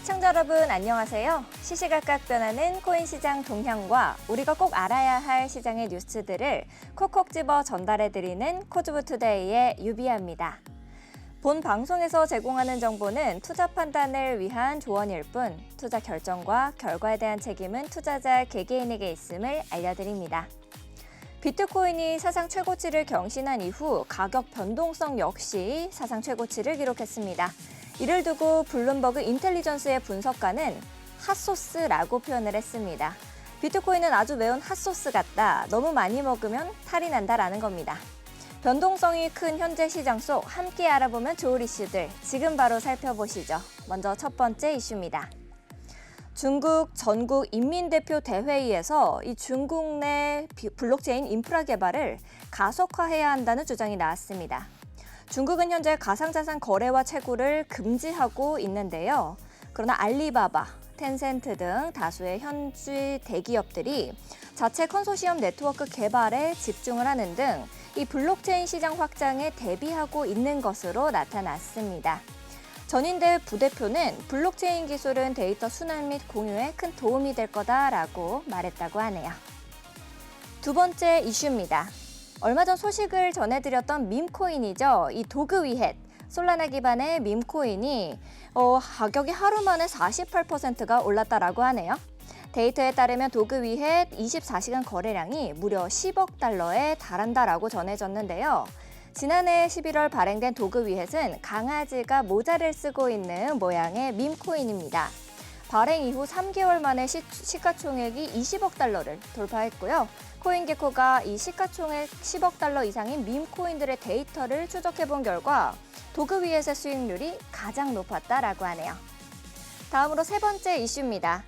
시청자 여러분 안녕하세요. 시시각각 변하는 코인 시장 동향과 우리가 꼭 알아야 할 시장의 뉴스들을 콕콕 집어 전달해드리는 코즈부투데이의 유비아입니다. 본 방송에서 제공하는 정보는 투자 판단을 위한 조언일 뿐 투자 결정과 결과에 대한 책임은 투자자 개개인에게 있음을 알려드립니다. 비트코인이 사상 최고치를 경신한 이후 가격 변동성 역시 사상 최고치를 기록했습니다. 이를 두고 블룸버그 인텔리전스의 분석가는 핫소스라고 표현을 했습니다. 비트코인은 아주 매운 핫소스 같다. 너무 많이 먹으면 탈이 난다라는 겁니다. 변동성이 큰 현재 시장 속 함께 알아보면 좋을 이슈들 지금 바로 살펴보시죠. 먼저 첫 번째 이슈입니다. 중국 전국 인민대표 대회의에서 이 중국 내 블록체인 인프라 개발을 가속화해야 한다는 주장이 나왔습니다. 중국은 현재 가상자산 거래와 채굴을 금지하고 있는데요. 그러나 알리바바, 텐센트 등 다수의 현지 대기업들이 자체 컨소시엄 네트워크 개발에 집중을 하는 등 이 블록체인 시장 확장에 대비하고 있는 것으로 나타났습니다. 전인대 부대표는 블록체인 기술은 데이터 순환 및 공유에 큰 도움이 될 거다라고 말했다고 하네요. 두 번째 이슈입니다. 얼마 전 소식을 전해드렸던 밈코인이죠. 이 도그위헷, 솔라나 기반의 밈코인이 가격이 하루 만에 48%가 올랐다라고 하네요. 데이터에 따르면 도그위헷 24시간 거래량이 무려 10억 달러에 달한다라고 전해졌는데요. 지난해 11월 발행된 도그위헷은 강아지가 모자를 쓰고 있는 모양의 밈코인입니다. 발행 이후 3개월 만에 시가총액이 20억 달러를 돌파했고요. 코인게코가 이 시가총액 10억 달러 이상인 밈코인들의 데이터를 추적해본 결과 도그위헷의 수익률이 가장 높았다라고 하네요. 다음으로 세 번째 이슈입니다.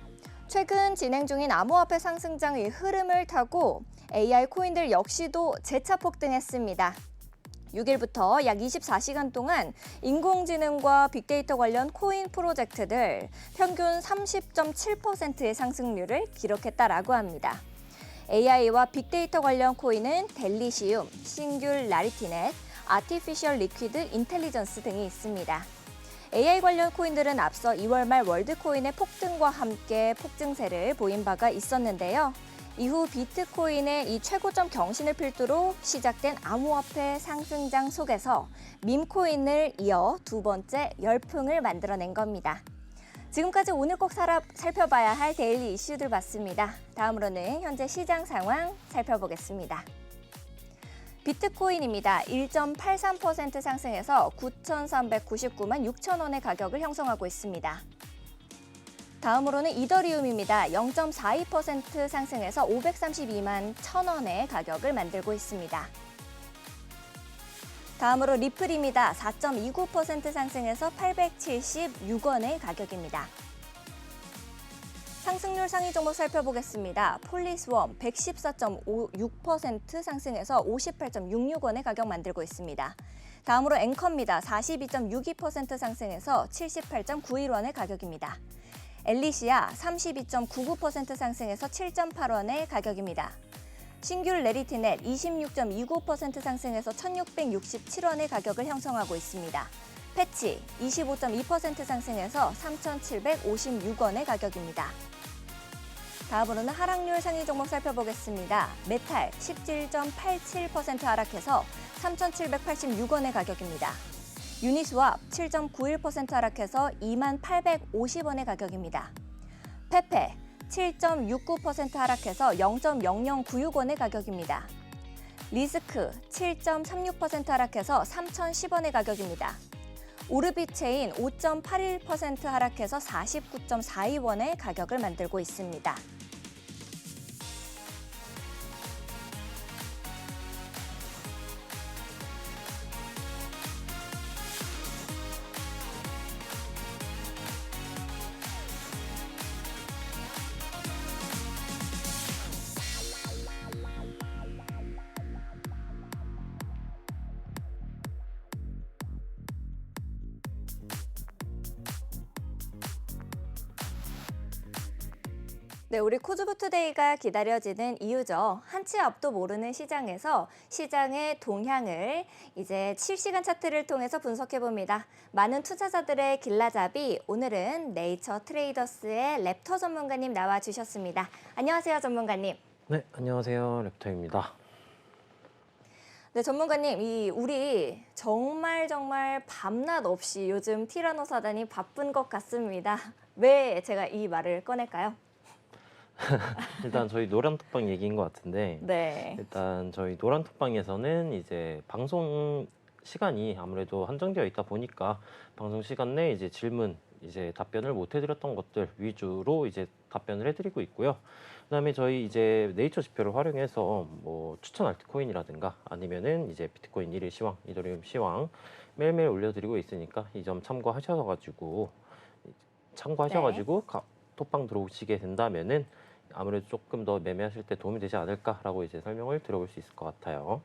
최근 진행 중인 암호화폐 상승장의 흐름을 타고 AI 코인들 역시도 재차 폭등했습니다. 6일부터 약 24시간 동안 인공지능과 빅데이터 관련 코인 프로젝트들 평균 30.7%의 상승률을 기록했다라고 합니다. AI와 빅데이터 관련 코인은 델리시움, 싱귤라리티넷, 아티피셜 리퀴드 인텔리전스 등이 있습니다. AI 관련 코인들은 앞서 2월 말 월드코인의 폭등과 함께 폭증세를 보인 바가 있었는데요. 이후 비트코인의 이 최고점 경신을 필두로 시작된 암호화폐 상승장 속에서 밈코인을 이어 두 번째 열풍을 만들어낸 겁니다. 지금까지 오늘 꼭 살펴봐야 할 데일리 이슈들 봤습니다. 다음으로는 현재 시장 상황 살펴보겠습니다. 비트코인입니다. 1.83% 상승해서 9,399만 6천 원의 가격을 형성하고 있습니다. 다음으로는 이더리움입니다. 0.42% 상승해서 532만 1천 원의 가격을 만들고 있습니다. 다음으로 리플입니다. 4.29% 상승해서 876원의 가격입니다. 상승률 상위 종목 살펴보겠습니다. 폴리스웜 114.56% 상승해서 58.66원의 가격 만들고 있습니다. 다음으로 앵커입니다. 42.62% 상승해서 78.91원의 가격입니다. 엘리시아 32.99% 상승해서 7.8원의 가격입니다. 싱귤레리티넷 26.29% 상승해서 1,667원의 가격을 형성하고 있습니다. 패치 25.2% 상승해서 3,756원의 가격입니다. 다음으로는 하락률 상위 종목 살펴보겠습니다. 메탈 17.87% 하락해서 3,786원의 가격입니다. 유니스왑 7.91% 하락해서 2850원의 가격입니다. 페페 7.69% 하락해서 0.0096원의 가격입니다. 리스크 7.36% 하락해서 3,010원의 가격입니다. 오르비체인 5.81% 하락해서 49.42원의 가격을 만들고 있습니다. 네, 우리 코즈부투데이가 기다려지는 이유죠. 한치 앞도 모르는 시장에서 시장의 동향을 이제 실시간 차트를 통해서 분석해 봅니다. 많은 투자자들의 길라잡이, 오늘은 네이처 트레이더스의 랩터 전문가님 나와 주셨습니다. 안녕하세요, 전문가님. 네, 안녕하세요. 랩터입니다. 네, 전문가님, 우리 정말 밤낮 없이 요즘 티라노사단이 바쁜 것 같습니다. 왜 제가 이 말을 꺼낼까요? 일단 저희 노란톡방 얘기인 것 같은데 네. 일단 저희 노란톡방에서는 이제 방송 시간이 아무래도 한정되어 있다 보니까 방송 시간 내에 이제 질문 이제 답변을 못 해드렸던 것들 위주로 이제 답변을 해드리고 있고요. 그다음에 저희 이제 네이처 지표를 활용해서 뭐 추천 알트코인이라든가 아니면은 이제 비트코인 1일 시황, 이더리움 시황 매일매일 올려드리고 있으니까 이 점 참고하셔가지고 톡방 들어오시게 된다면은 아무래도 조금 더 매매하실 때 도움이 되지 않을까라고 이제 설명을 드려볼 수 있을 것 같아요.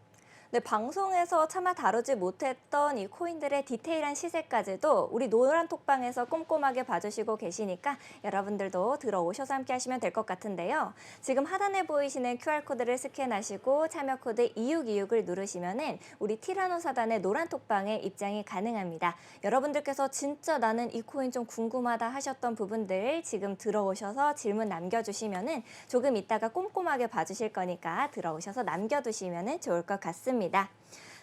네, 방송에서 차마 다루지 못했던 이 코인들의 디테일한 시세까지도 우리 노란 톡방에서 꼼꼼하게 봐주시고 계시니까 여러분들도 들어오셔서 함께 하시면 될 것 같은데요. 지금 하단에 보이시는 QR코드를 스캔하시고 참여 코드 2626을 누르시면은 우리 티라노 사단의 노란 톡방에 입장이 가능합니다. 여러분들께서 진짜 나는 이 코인 좀 궁금하다 하셨던 부분들 지금 들어오셔서 질문 남겨주시면은 조금 이따가 꼼꼼하게 봐주실 거니까 들어오셔서 남겨두시면은 좋을 것 같습니다.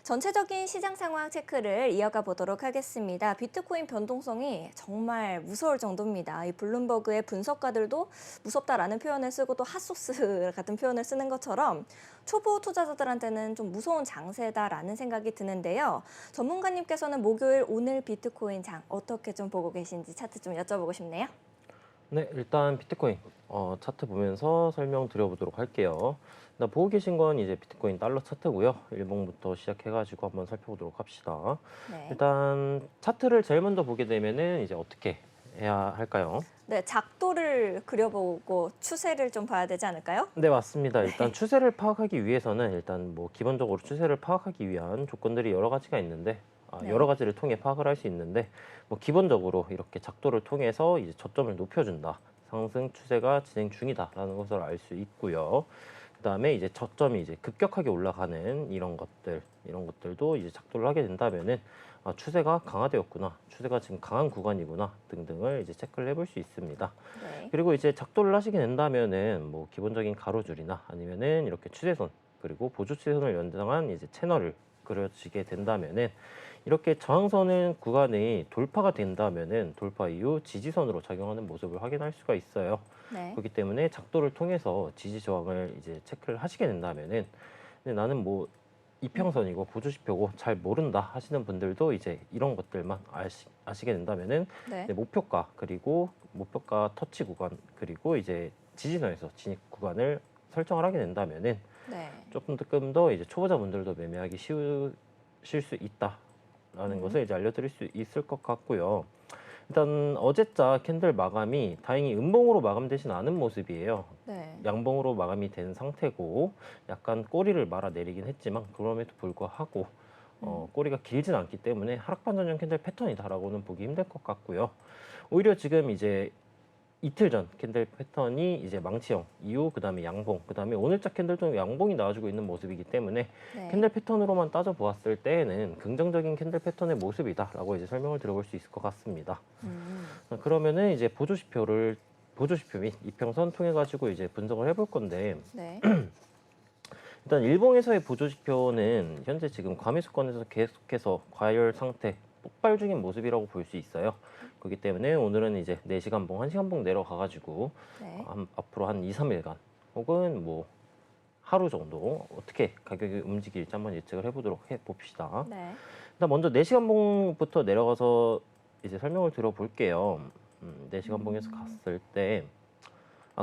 전체적인 시장 상황 체크를 이어가 보도록 하겠습니다. 비트코인 변동성이 정말 무서울 정도입니다. 이 블룸버그의 분석가들도 무섭다라는 표현을 쓰고 또 핫소스 같은 표현을 쓰는 것처럼 초보 투자자들한테는 좀 무서운 장세다라는 생각이 드는데요. 전문가님께서는 목요일 오늘 비트코인 장 어떻게 좀 보고 계신지 차트 좀 여쭤보고 싶네요. 네, 일단 비트코인 차트 보면서 설명드려보도록 할게요. 보고 계신 건 이제 비트코인 달러 차트고요. 일봉부터 시작해가지고 한번 살펴보도록 합시다. 네. 일단 차트를 제일 먼저 보게 되면은 이제 어떻게 해야 할까요? 네, 작도를 그려보고 추세를 좀 봐야 되지 않을까요? 네, 맞습니다. 일단 추세를 파악하기 위해서는 일단 뭐 기본적으로 추세를 파악하기 위한 조건들이 여러 가지가 있는데 네. 여러 가지를 통해 파악을 할 수 있는데 뭐 기본적으로 이렇게 작도를 통해서 이제 저점을 높여준다. 상승 추세가 진행 중이다라는 것을 알 수 있고요. 그다음에 이제 저점이 이제 급격하게 올라가는 이런 것들도 이제 작도를 하게 된다면은 추세가 강화되었구나, 추세가 지금 강한 구간이구나 등등을 이제 체크를 해볼 수 있습니다. 네. 그리고 이제 작도를 하시게 된다면은 뭐 기본적인 가로줄이나 아니면은 이렇게 추세선 그리고 보조 추세선을 연장한 이제 채널을 그려지게 된다면은 이렇게 저항선을 구간이 돌파가 된다면은 돌파 이후 지지선으로 작용하는 모습을 확인할 수가 있어요. 네. 그렇기 때문에 작도를 통해서 지지 저항을 이제 체크를 하시게 된다면은 근데 나는 뭐 이평선이고 보조지표고 잘 모른다 하시는 분들도 이제 이런 것들만 아시게 된다면은 네. 목표가 그리고 목표가 터치 구간 그리고 이제 지지선에서 진입 구간을 설정을 하게 된다면은 네. 조금 더 이제 초보자분들도 매매하기 쉬우실 수 있다라는 것을 이제 알려드릴 수 있을 것 같고요. 일단 어제자 캔들 마감이 다행히 음봉으로 마감되진 않은 모습이에요. 네. 양봉으로 마감이 된 상태고 약간 꼬리를 말아내리긴 했지만 그럼에도 불구하고 꼬리가 길진 않기 때문에 하락반 전형 캔들 패턴이다라고는 보기 힘들 것 같고요. 오히려 지금 이제 이틀 전 캔들 패턴이 이제 망치형 이후 그다음에 양봉 그다음에 오늘자 캔들도 양봉이 나와주고 있는 모습이기 때문에 네. 캔들 패턴으로만 따져 보았을 때에는 긍정적인 캔들 패턴의 모습이다라고 이제 설명을 드려볼 수 있을 것 같습니다. 그러면은 이제 보조지표 및 이평선 통해 가지고 이제 분석을 해볼 건데 네. 일단 일봉에서의 보조지표는 현재 지금 과매수권에서 계속해서 과열 상태 폭발 중인 모습이라고 볼 수 있어요. 그렇기 때문에 오늘은 이제 4시간봉, 1시간봉 내려가가지고 네. 앞으로 한 2, 3일간 혹은 뭐 하루 정도 어떻게 가격이 움직일지 한번 예측을 해봅시다. 네. 일단 먼저 4시간봉부터 내려가서 이제 설명을 드려볼게요. 4시간봉에서 갔을 때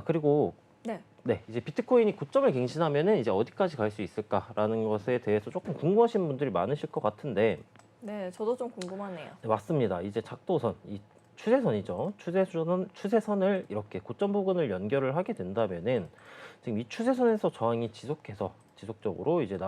그리고 네. 네, 이제 비트코인이 고점을 갱신하면은 이제 어디까지 갈 수 있을까라는 것에 대해서 조금 궁금하신 분들이 많으실 것 같은데 네, 저도 좀 궁금하네요. 네, 맞습니다. 이제 작도선, 이 추세선이죠. 추세선을 이렇게 고점 부근을 연결을 하게 된다면은 지금 이 추세선에서 저항이 지속적으로 이제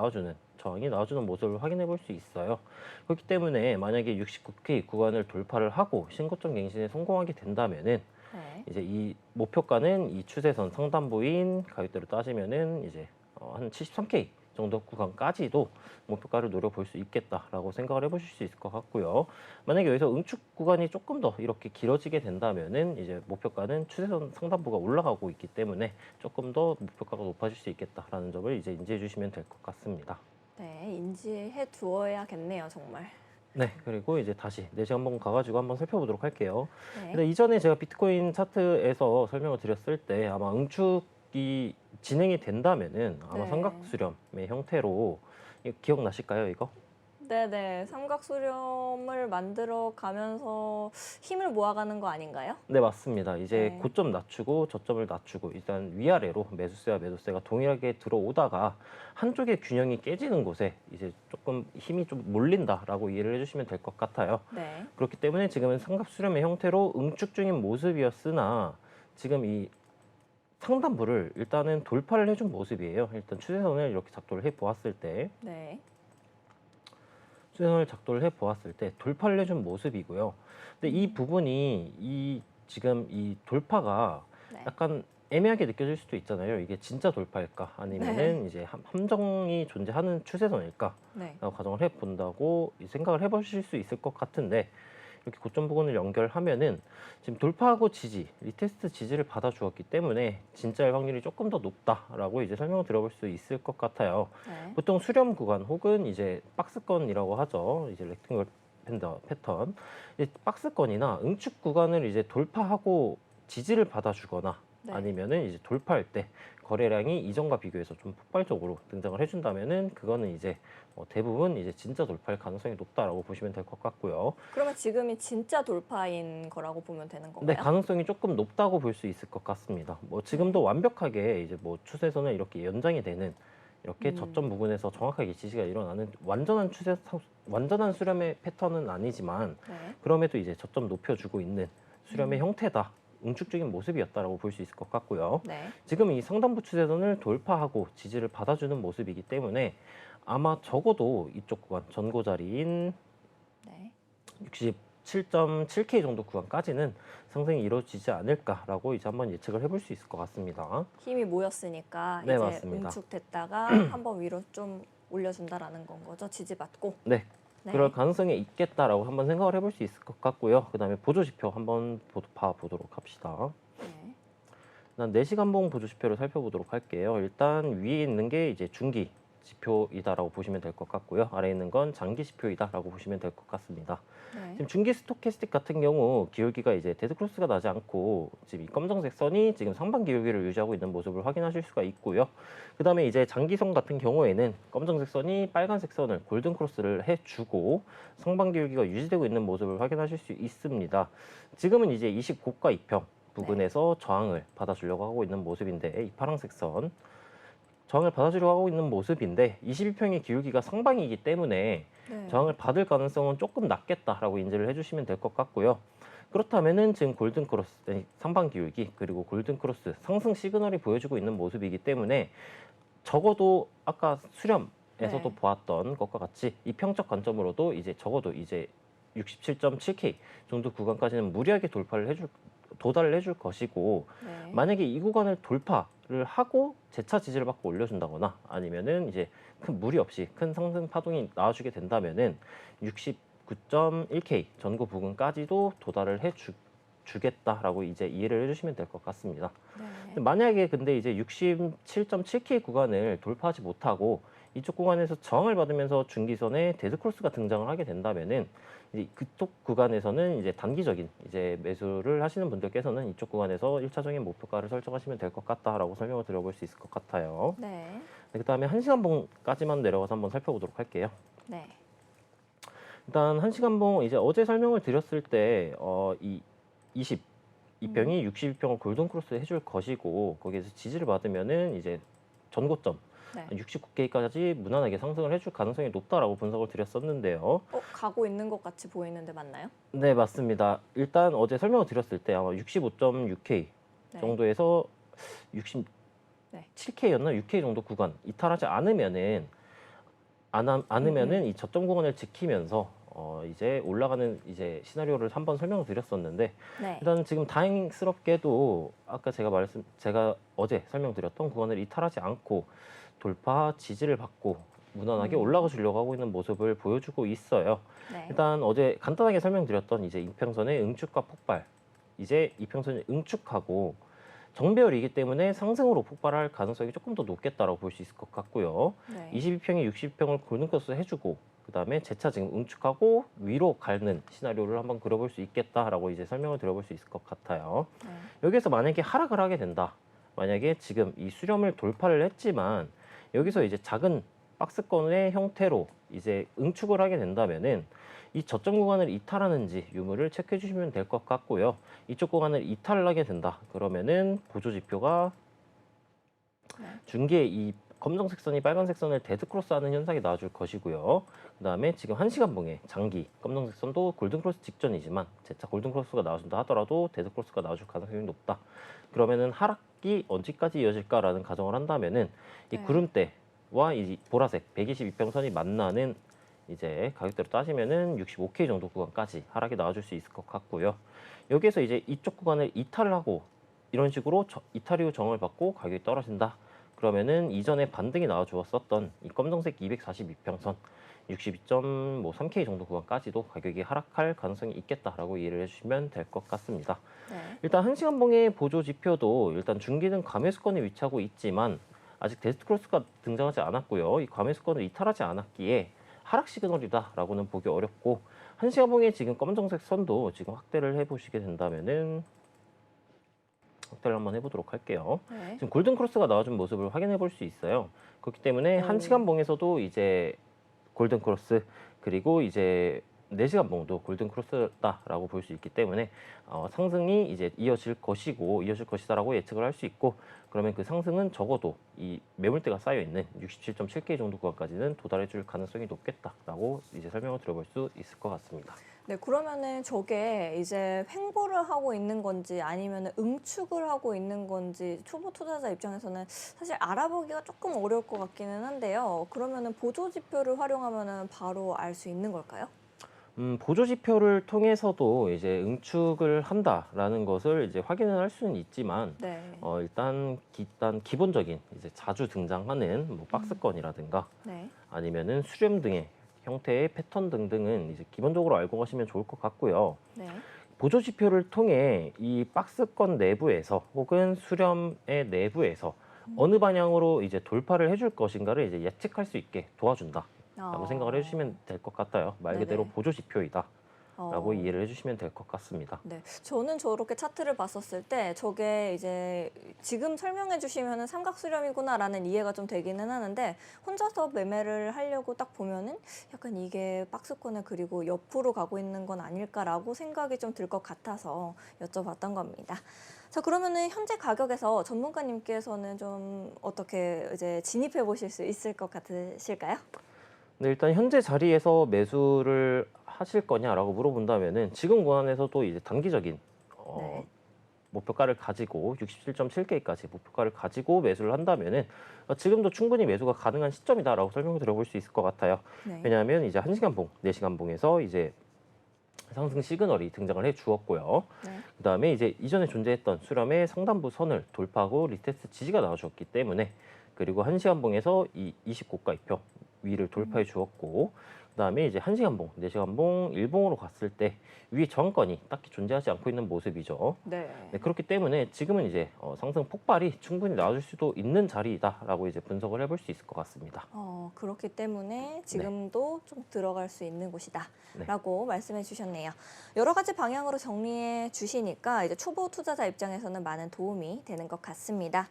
저항이 나와주는 모습을 확인해 볼 수 있어요. 그렇기 때문에 만약에 69K 구간을 돌파를 하고 신고점 갱신에 성공하게 된다면은 네. 이제 이 목표가는 이 추세선 상단부인 가격대로 따지면은 이제 한 73K 정도 구간까지도 목표가를 노려볼 수 있겠다라고 생각을 해보실 수 있을 것 같고요. 만약에 여기서 응축 구간이 조금 더 이렇게 길어지게 된다면은 이제 목표가는 추세선 상단부가 올라가고 있기 때문에 조금 더 목표가가 높아질 수 있겠다라는 점을 이제 인지해 주시면 될 것 같습니다. 네, 인지해 두어야겠네요, 정말. 네, 그리고 이제 다시 내시 한번 가가지고 한번 살펴보도록 할게요. 네. 근데 이전에 제가 비트코인 차트에서 설명을 드렸을 때 아마 응축이 진행이 된다면은 아마 네. 삼각수렴의 형태로 기억나실까요, 이거? 네네, 삼각수렴을 만들어 가면서 힘을 모아가는 거 아닌가요? 네, 맞습니다. 이제 네. 고점 낮추고 저점을 낮추고 일단 위아래로 매수세와 매도세가 동일하게 들어오다가 한쪽의 균형이 깨지는 곳에 이제 조금 힘이 좀 몰린다라고 이해를 해주시면 될 것 같아요. 네. 그렇기 때문에 지금은 삼각수렴의 형태로 응축 중인 모습이었으나 지금 이 상단부를 일단은 돌파를 해준 모습이에요. 일단 추세선을 이렇게 작도를 해보았을 때 네. 추세선을 작도를 해보았을 때 돌파를 해준 모습이고요. 근데 이 부분이 지금 이 돌파가 네. 약간 애매하게 느껴질 수도 있잖아요. 이게 진짜 돌파일까 아니면은 이제 함정이 존재하는 추세선일까 네. 라고 가정을 해본다고 생각을 해보실 수 있을 것 같은데 이렇게 고점 부분을 연결하면은 지금 돌파하고 지지, 리테스트 지지를 받아 주었기 때문에 진짜일 확률이 조금 더 높다라고 이제 설명을 드려볼 수 있을 것 같아요. 네. 보통 수렴 구간 혹은 이제 박스권이라고 하죠. 이제 렉탱글 팬더 패턴. 이제 박스권이나 응축 구간을 이제 돌파하고 지지를 받아 주거나 네. 아니면은 이제 돌파할 때 거래량이 이전과 비교해서 좀 폭발적으로 등장을 해준다면은 그거는 이제 대부분 이제 진짜 돌파할 가능성이 높다라고 보시면 될 것 같고요. 그러면 지금이 진짜 돌파인 거라고 보면 되는 네, 건가요? 가능성이 조금 높다고 볼 수 있을 것 같습니다. 뭐 지금도 완벽하게 이제 뭐 추세선을 이렇게 연장이 되는 이렇게 저점 부분에서 정확하게 지지가 일어나는 완전한 수렴의 패턴은 아니지만 네. 그럼에도 이제 저점 높여주고 있는 수렴의 형태다. 응축적인 모습이었다라고 볼 수 있을 것 같고요. 네. 지금 이 상단부 추세선을 돌파하고 지지를 받아주는 모습이기 때문에 아마 적어도 이쪽 구간 전고 자리인 네. 67.7K 정도 구간까지는 상승이 이루어지지 않을까라고 이제 한번 예측을 해볼 수 있을 것 같습니다. 힘이 모였으니까 네, 이제 맞습니다. 응축됐다가 한번 위로 좀 올려준다라는 건 거죠. 지지받고. 네, 네. 그럴 가능성이 있겠다라고 한번 생각을 해볼 수 있을 것 같고요. 그 다음에 보조지표 한번 봐보도록 합시다. 네. 일단 4시간봉 보조지표를 살펴보도록 할게요. 일단 위에 있는 게 이제 중기 지표이다라고 보시면 될 것 같고요. 아래에 있는 건 장기 지표이다라고 보시면 될 것 같습니다. 네. 지금 중기 스토캐스틱 같은 경우 기울기가 이제 데드크로스가 나지 않고 지금 이 검정색 선이 지금 상반 기울기를 유지하고 있는 모습을 확인하실 수가 있고요. 그 다음에 이제 장기선 같은 경우에는 검정색 선이 빨간색 선을 골든 크로스를 해주고 상반 기울기가 유지되고 있는 모습을 확인하실 수 있습니다. 지금은 이제 29가 2평 부분에서 저항을 받아주려고 하고 있는 모습인데 이 파란색 선 저항을 받아주려고 하고 있는 모습인데 22평의 기울기가 상방이기 때문에 네. 저항을 받을 가능성은 조금 낮겠다라고 인지를 해주시면 될 것 같고요. 그렇다면은 지금 골든 크로스 상방 기울기 그리고 골든 크로스 상승 시그널이 보여주고 있는 모습이기 때문에 적어도 아까 수렴에서도 네. 보았던 것과 같이 이 평적 관점으로도 이제 적어도 이제 67.7K 정도 구간까지는 무리하게 도달을 해줄 것이고 네. 만약에 이 구간을 돌파를 하고 재차 지지를 받고 올려준다거나 아니면은 이제 큰 무리 없이 큰 상승 파동이 나와주게 된다면은 69.1K 전고 부근까지도 도달을 주겠다라고 이제 이해를 해주시면 될 것 같습니다. 네. 만약에 근데 이제 67.7K 구간을 돌파하지 못하고 이쪽 구간에서 저항을 받으면서 중기선에 데드크로스가 등장을 하게 된다면은 이제 그쪽 구간에서는 이제 단기적인 이제 매수를 하시는 분들께서는 이쪽 구간에서 1차적인 목표가를 설정하시면 될 것 같다라고 설명을 드려볼 수 있을 것 같아요. 네. 그 다음에 1시간봉까지만 내려가서 한번 살펴보도록 할게요. 네. 일단 1시간봉 이제 어제 설명을 드렸을 때 이 22평이 62평을 골든 크로스 해줄 것이고 거기에서 지지를 받으면은 이제 전고점 네. 69K까지 무난하게 상승을 해줄 가능성이 높다라고 분석을 드렸었는데요. 가고 있는 것 같이 보이는데 맞나요? 네, 맞습니다. 일단 어제 설명을 드렸을 때 아마 65.6K 네. 정도에서 네. 67K였나 6K 정도 구간 이탈하지 않으면은 이 저점 구간을 지키면서 이제 올라가는 이제 시나리오를 한번 설명을 드렸었는데 네. 일단 지금 다행스럽게도 아까 제가 어제 설명드렸던 구간을 이탈하지 않고 돌파 지지를 받고 무난하게 올라가 주려고 하고 있는 모습을 보여주고 있어요. 네. 일단 어제 간단하게 설명드렸던 이제 이평선의 응축과 폭발, 이제 이평선이 응축하고 정배열이기 때문에 상승으로 폭발할 가능성이 조금 더 높겠다라고 볼 수 있을 것 같고요. 네. 22평에 60평을 골든크로스 해주고 그다음에 재차 지금 응축하고 위로 가는 시나리오를 한번 그려볼 수 있겠다라고 이제 설명을 드려볼 수 있을 것 같아요. 네. 여기서 만약에 하락을 하게 된다. 만약에 지금 이 수렴을 돌파를 했지만 여기서 이제 작은 박스권의 형태로 이제 응축을 하게 된다면은 이 저점 구간을 이탈하는지 유무를 체크해 주시면 될 것 같고요. 이쪽 구간을 이탈을 하게 된다. 그러면은 보조 지표가 네. 중기에 이 검정색 선이 빨간색 선을 데드크로스하는 현상이 나와줄 것이고요. 그다음에 지금 1시간 봉의 장기 검정색 선도 골든크로스 직전이지만 재차 골든크로스가 나와준다 하더라도 데드크로스가 나와줄 가능성이 높다. 그러면은 하락이 언제까지 이어질까라는 가정을 한다면은 이 네. 구름대와 이 보라색 122평선이 만나는 이제 가격대로 따지면은 65K 정도 구간까지 하락이 나와줄 수 있을 것 같고요. 여기에서 이제 이쪽 구간을 이탈을 하고 이런 식으로 이탈 이후 정을 받고 가격이 떨어진다. 그러면은 이전에 반등이 나와 주었었던 이 검정색 242평선 62.3K 정도 구간까지도 가격이 하락할 가능성이 있겠다라고 이해를 해주시면 될 것 같습니다. 네. 일단 1시간 봉의 보조 지표도 일단 중기는 감매수권에 위치하고 있지만 아직 데스크로스가 등장하지 않았고요. 이 감매수권을 이탈하지 않았기에 하락 시그널이다라고는 보기 어렵고 1시간 봉의 지금 검정색 선도 지금 확대를 해보시게 된다면은 확대를 한번 해보도록 할게요. 네. 지금 골든 크로스가 나와준 모습을 확인해 볼 수 있어요. 그렇기 때문에 1시간 봉에서도 이제 골든 크로스 그리고 이제 4시간 봉도 골든 크로스다라고 볼 수 있기 때문에 상승이 이제 이어질 것이다라고 예측을 할 수 있고 그러면 그 상승은 적어도 이 매물대가 쌓여 있는 67.7K 정도 구간까지는 도달해 줄 가능성이 높겠다라고 이제 설명을 드려볼 수 있을 것 같습니다. 네, 그러면은 저게 이제 횡보를 하고 있는 건지 아니면 응축을 하고 있는 건지 초보 투자자 입장에서는 사실 알아보기가 조금 어려울 것 같기는 한데요. 그러면은 보조 지표를 활용하면은 바로 알 수 있는 걸까요? 보조 지표를 통해서도 이제 응축을 한다라는 것을 이제 확인을 할 수는 있지만 네. 일단 기본적인 이제 자주 등장하는 뭐 박스권이라든가 네. 아니면은 수렴 등의 형태의 패턴 등등은 이제 기본적으로 알고 가시면 좋을 것 같고요. 네. 보조 지표를 통해 이 박스권 내부에서 혹은 수렴의 내부에서 어느 방향으로 이제 돌파를 해줄 것인가를 이제 예측할 수 있게 도와준다라고 생각을 해주시면 될 것 같아요. 말 그대로 네네. 보조 지표이다. 라고 어. 이해를 해주시면 될 것 같습니다. 네, 저는 저렇게 차트를 봤었을 때 저게 이제 지금 설명해 주시면은 삼각 수렴이구나라는 이해가 좀 되기는 하는데 혼자서 매매를 하려고 딱 보면은 약간 이게 박스권을 그리고 옆으로 가고 있는 건 아닐까라고 생각이 좀 들 것 같아서 여쭤봤던 겁니다. 자, 그러면은 현재 가격에서 전문가님께서는 좀 어떻게 이제 진입해 보실 수 있을 것 같으실까요? 네, 일단 현재 자리에서 매수를 하실 거냐라고 물어본다면은 지금 구간에서도 이제 단기적인 네. 목표가를 가지고 67.7K까지 목표가를 가지고 매수를 한다면은 지금도 충분히 매수가 가능한 시점이다라고 설명을 드려볼 수 있을 것 같아요. 네. 왜냐하면 이제 1시간 봉, 4시간 봉에서 이제 상승 시그널이 등장을 해 주었고요. 네. 그다음에 이제 이전에 존재했던 수렴의 상단부 선을 돌파하고 리테스트 지지가 나와주었기 때문에 그리고 1시간 봉에서 이 20고가 이평 위를 돌파해 주었고 그다음에 이제 1시간 봉, 4시간 봉, 일봉으로 갔을 때 위에 저항권이 딱히 존재하지 않고 있는 모습이죠. 네. 네, 그렇기 때문에 지금은 이제 상승 폭발이 충분히 나와줄 수도 있는 자리이다라고 이제 분석을 해볼 수 있을 것 같습니다. 그렇기 때문에 지금도 좀 들어갈 수 있는 곳이다라고 말씀해 주셨네요. 여러 가지 방향으로 정리해 주시니까 이제 초보 투자자 입장에서는 많은 도움이 되는 것 같습니다.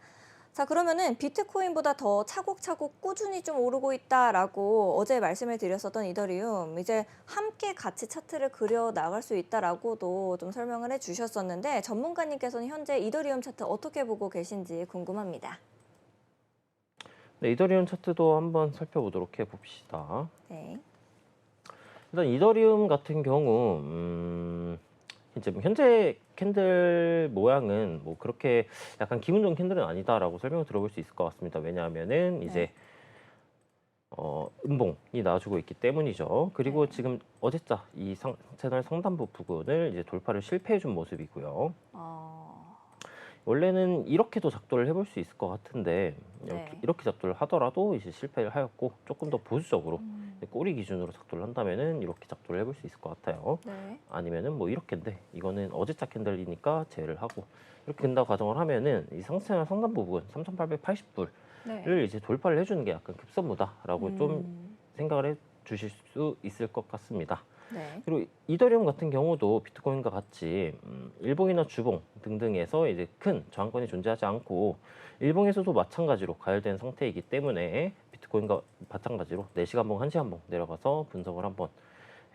자, 그러면은 비트코인보다 더 차곡차곡 꾸준히 좀 오르고 있다라고 어제 말씀을 드렸었던 이더리움, 이제 함께 같이 차트를 그려 나갈 수 있다라고도 좀 설명을 해주셨었는데 전문가님께서는 현재 이더리움 차트 어떻게 보고 계신지 궁금합니다. 네, 이더리움 차트도 한번 살펴보도록 해봅시다. 네. 일단 이더리움 같은 경우 이제 뭐 현재 캔들 모양은 뭐 그렇게 약간 기분 좋은 캔들은 아니다라고 설명을 들어볼 수 있을 것 같습니다. 왜냐하면은 이제 음봉이 나와주고 있기 때문이죠. 그리고 네. 지금 어제자 이 채널 상단부 부분을 이제 돌파를 실패해준 모습이고요. 원래는 이렇게도 작도를 해볼 수 있을 것 같은데 네. 이렇게 작도를 하더라도 이제 실패를 하였고 조금 더 보수적으로 음. 꼬리 기준으로 작도를 한다면은 이렇게 작도를 해볼 수 있을 것 같아요. 네. 아니면은 뭐 이렇게인데 이거는 어제자 캔들이니까 제외를 하고 이렇게 된다고 가정을 하면은 이 상체나 상단 부분 3,880불을 네. 이제 돌파를 해주는 게 약간 급선무다라고 좀 음. 생각을 해 주실 수 있을 것 같습니다. 네. 그리고 이더리움 같은 경우도 비트코인과 같이 일봉이나 주봉 등등에서 이제 큰 저항권이 존재하지 않고 일봉에서도 마찬가지로 가열된 상태이기 때문에 비트코인과 마찬가지로 4시간봉, 1시간봉 내려가서 분석을 한번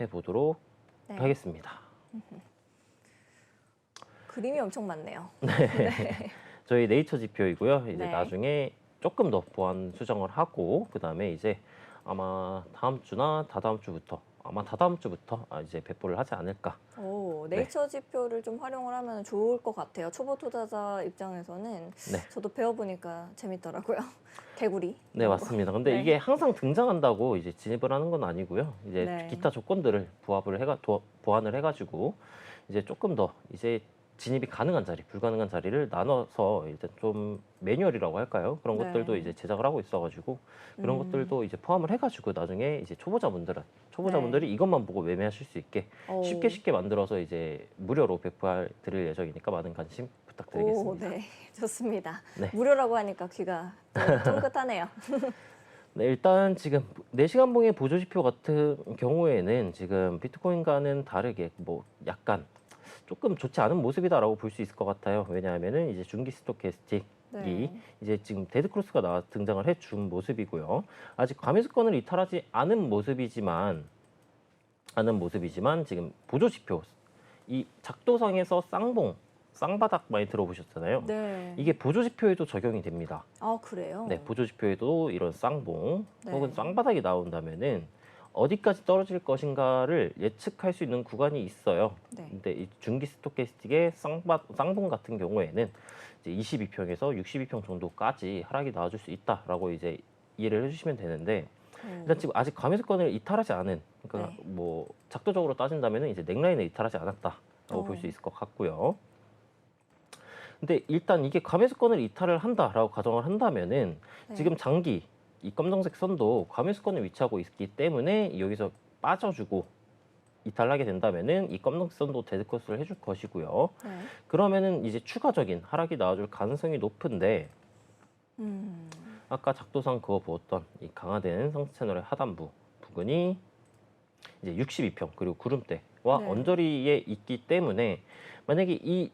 해보도록 네. 하겠습니다. 그림이 엄청 많네요. 저희 네이처 지표이고요. 이제 네. 나중에 조금 더 보완 수정을 하고 그 다음에 이제 아마 다음 주나 다다음 주부터 이제 배포를 하지 않을까. 오, 네. 네이처 지표를 좀 활용을 하면 좋을 것 같아요. 초보 투자자 입장에서는 네. 저도 배워보니까 재밌더라고요. 개구리. 네, 이런 거. 맞습니다. 근데 네. 이게 항상 등장한다고 이제 진입을 하는 건 아니고요. 이제 네. 기타 조건들을 보완을 해가지고 이제 조금 더 이제 진입이 가능한 자리, 불가능한 자리를 나눠서 일단 좀 매뉴얼이라고 할까요? 그런 네. 것들도 이제 제작을 하고 있어가지고 그런 것들도 이제 포함을 해가지고 나중에 이제 초보자분들이 이것만 보고 매매하실 수 있게 오. 쉽게 만들어서 이제 무료로 드릴 예정이니까 많은 관심 부탁드리겠습니다. 오, 네. 좋습니다. 네. 무료라고 하니까 귀가 쫑긋하네요. 네, 일단 지금 4시간 봉의 보조 지표 같은 경우에는 지금 비트코인과는 다르게 뭐 약간 조금 좋지 않은 모습이다라고 볼 수 있을 것 같아요. 왜냐하면은 이제 중기 스토캐스틱이 네. 이제 지금 데드 크로스가 등장을 해준 모습이고요. 아직 과매수권을 이탈하지 않은 모습이지만 지금 보조 지표 이 작도상에서 쌍바닥 많이 들어보셨잖아요. 네. 이게 보조 지표에도 적용이 됩니다. 아, 그래요? 네, 보조 지표에도 이런 쌍봉 네. 혹은 쌍바닥이 나온다면은 어디까지 떨어질 것인가를 예측할 수 있는 구간이 있어요. 네. 근데 이 중기 스토캐스틱의 쌍봉 같은 경우에는 이제 22평에서 62평 정도까지 하락이 나와줄 수 있다라고 이제 이해를 해주시면 되는데 일단 지금 아직 과매수권을 이탈하지 않은 그러니까 네. 뭐 작도적으로 따진다면은 이제 넥라인을 이탈하지 않았다라고 볼 수 어. 있을 것 같고요. 근데 일단 이게 과매수권을 이탈을 한다라고 가정을 한다면은 네. 지금 장기 이 검정색 선도 과매수권에 위치하고 있기 때문에 여기서 빠져주고 이탈하게 된다면은 이 검정색 선도 데드컷을 해줄 것이고요. 네. 그러면은 이제 추가적인 하락이 나와줄 가능성이 높은데 아까 작도상 그거 보았던 이 강화된 상승 채널의 하단부 부근이 이제 62평 그리고 구름대와 네. 언저리에 있기 때문에 만약에 이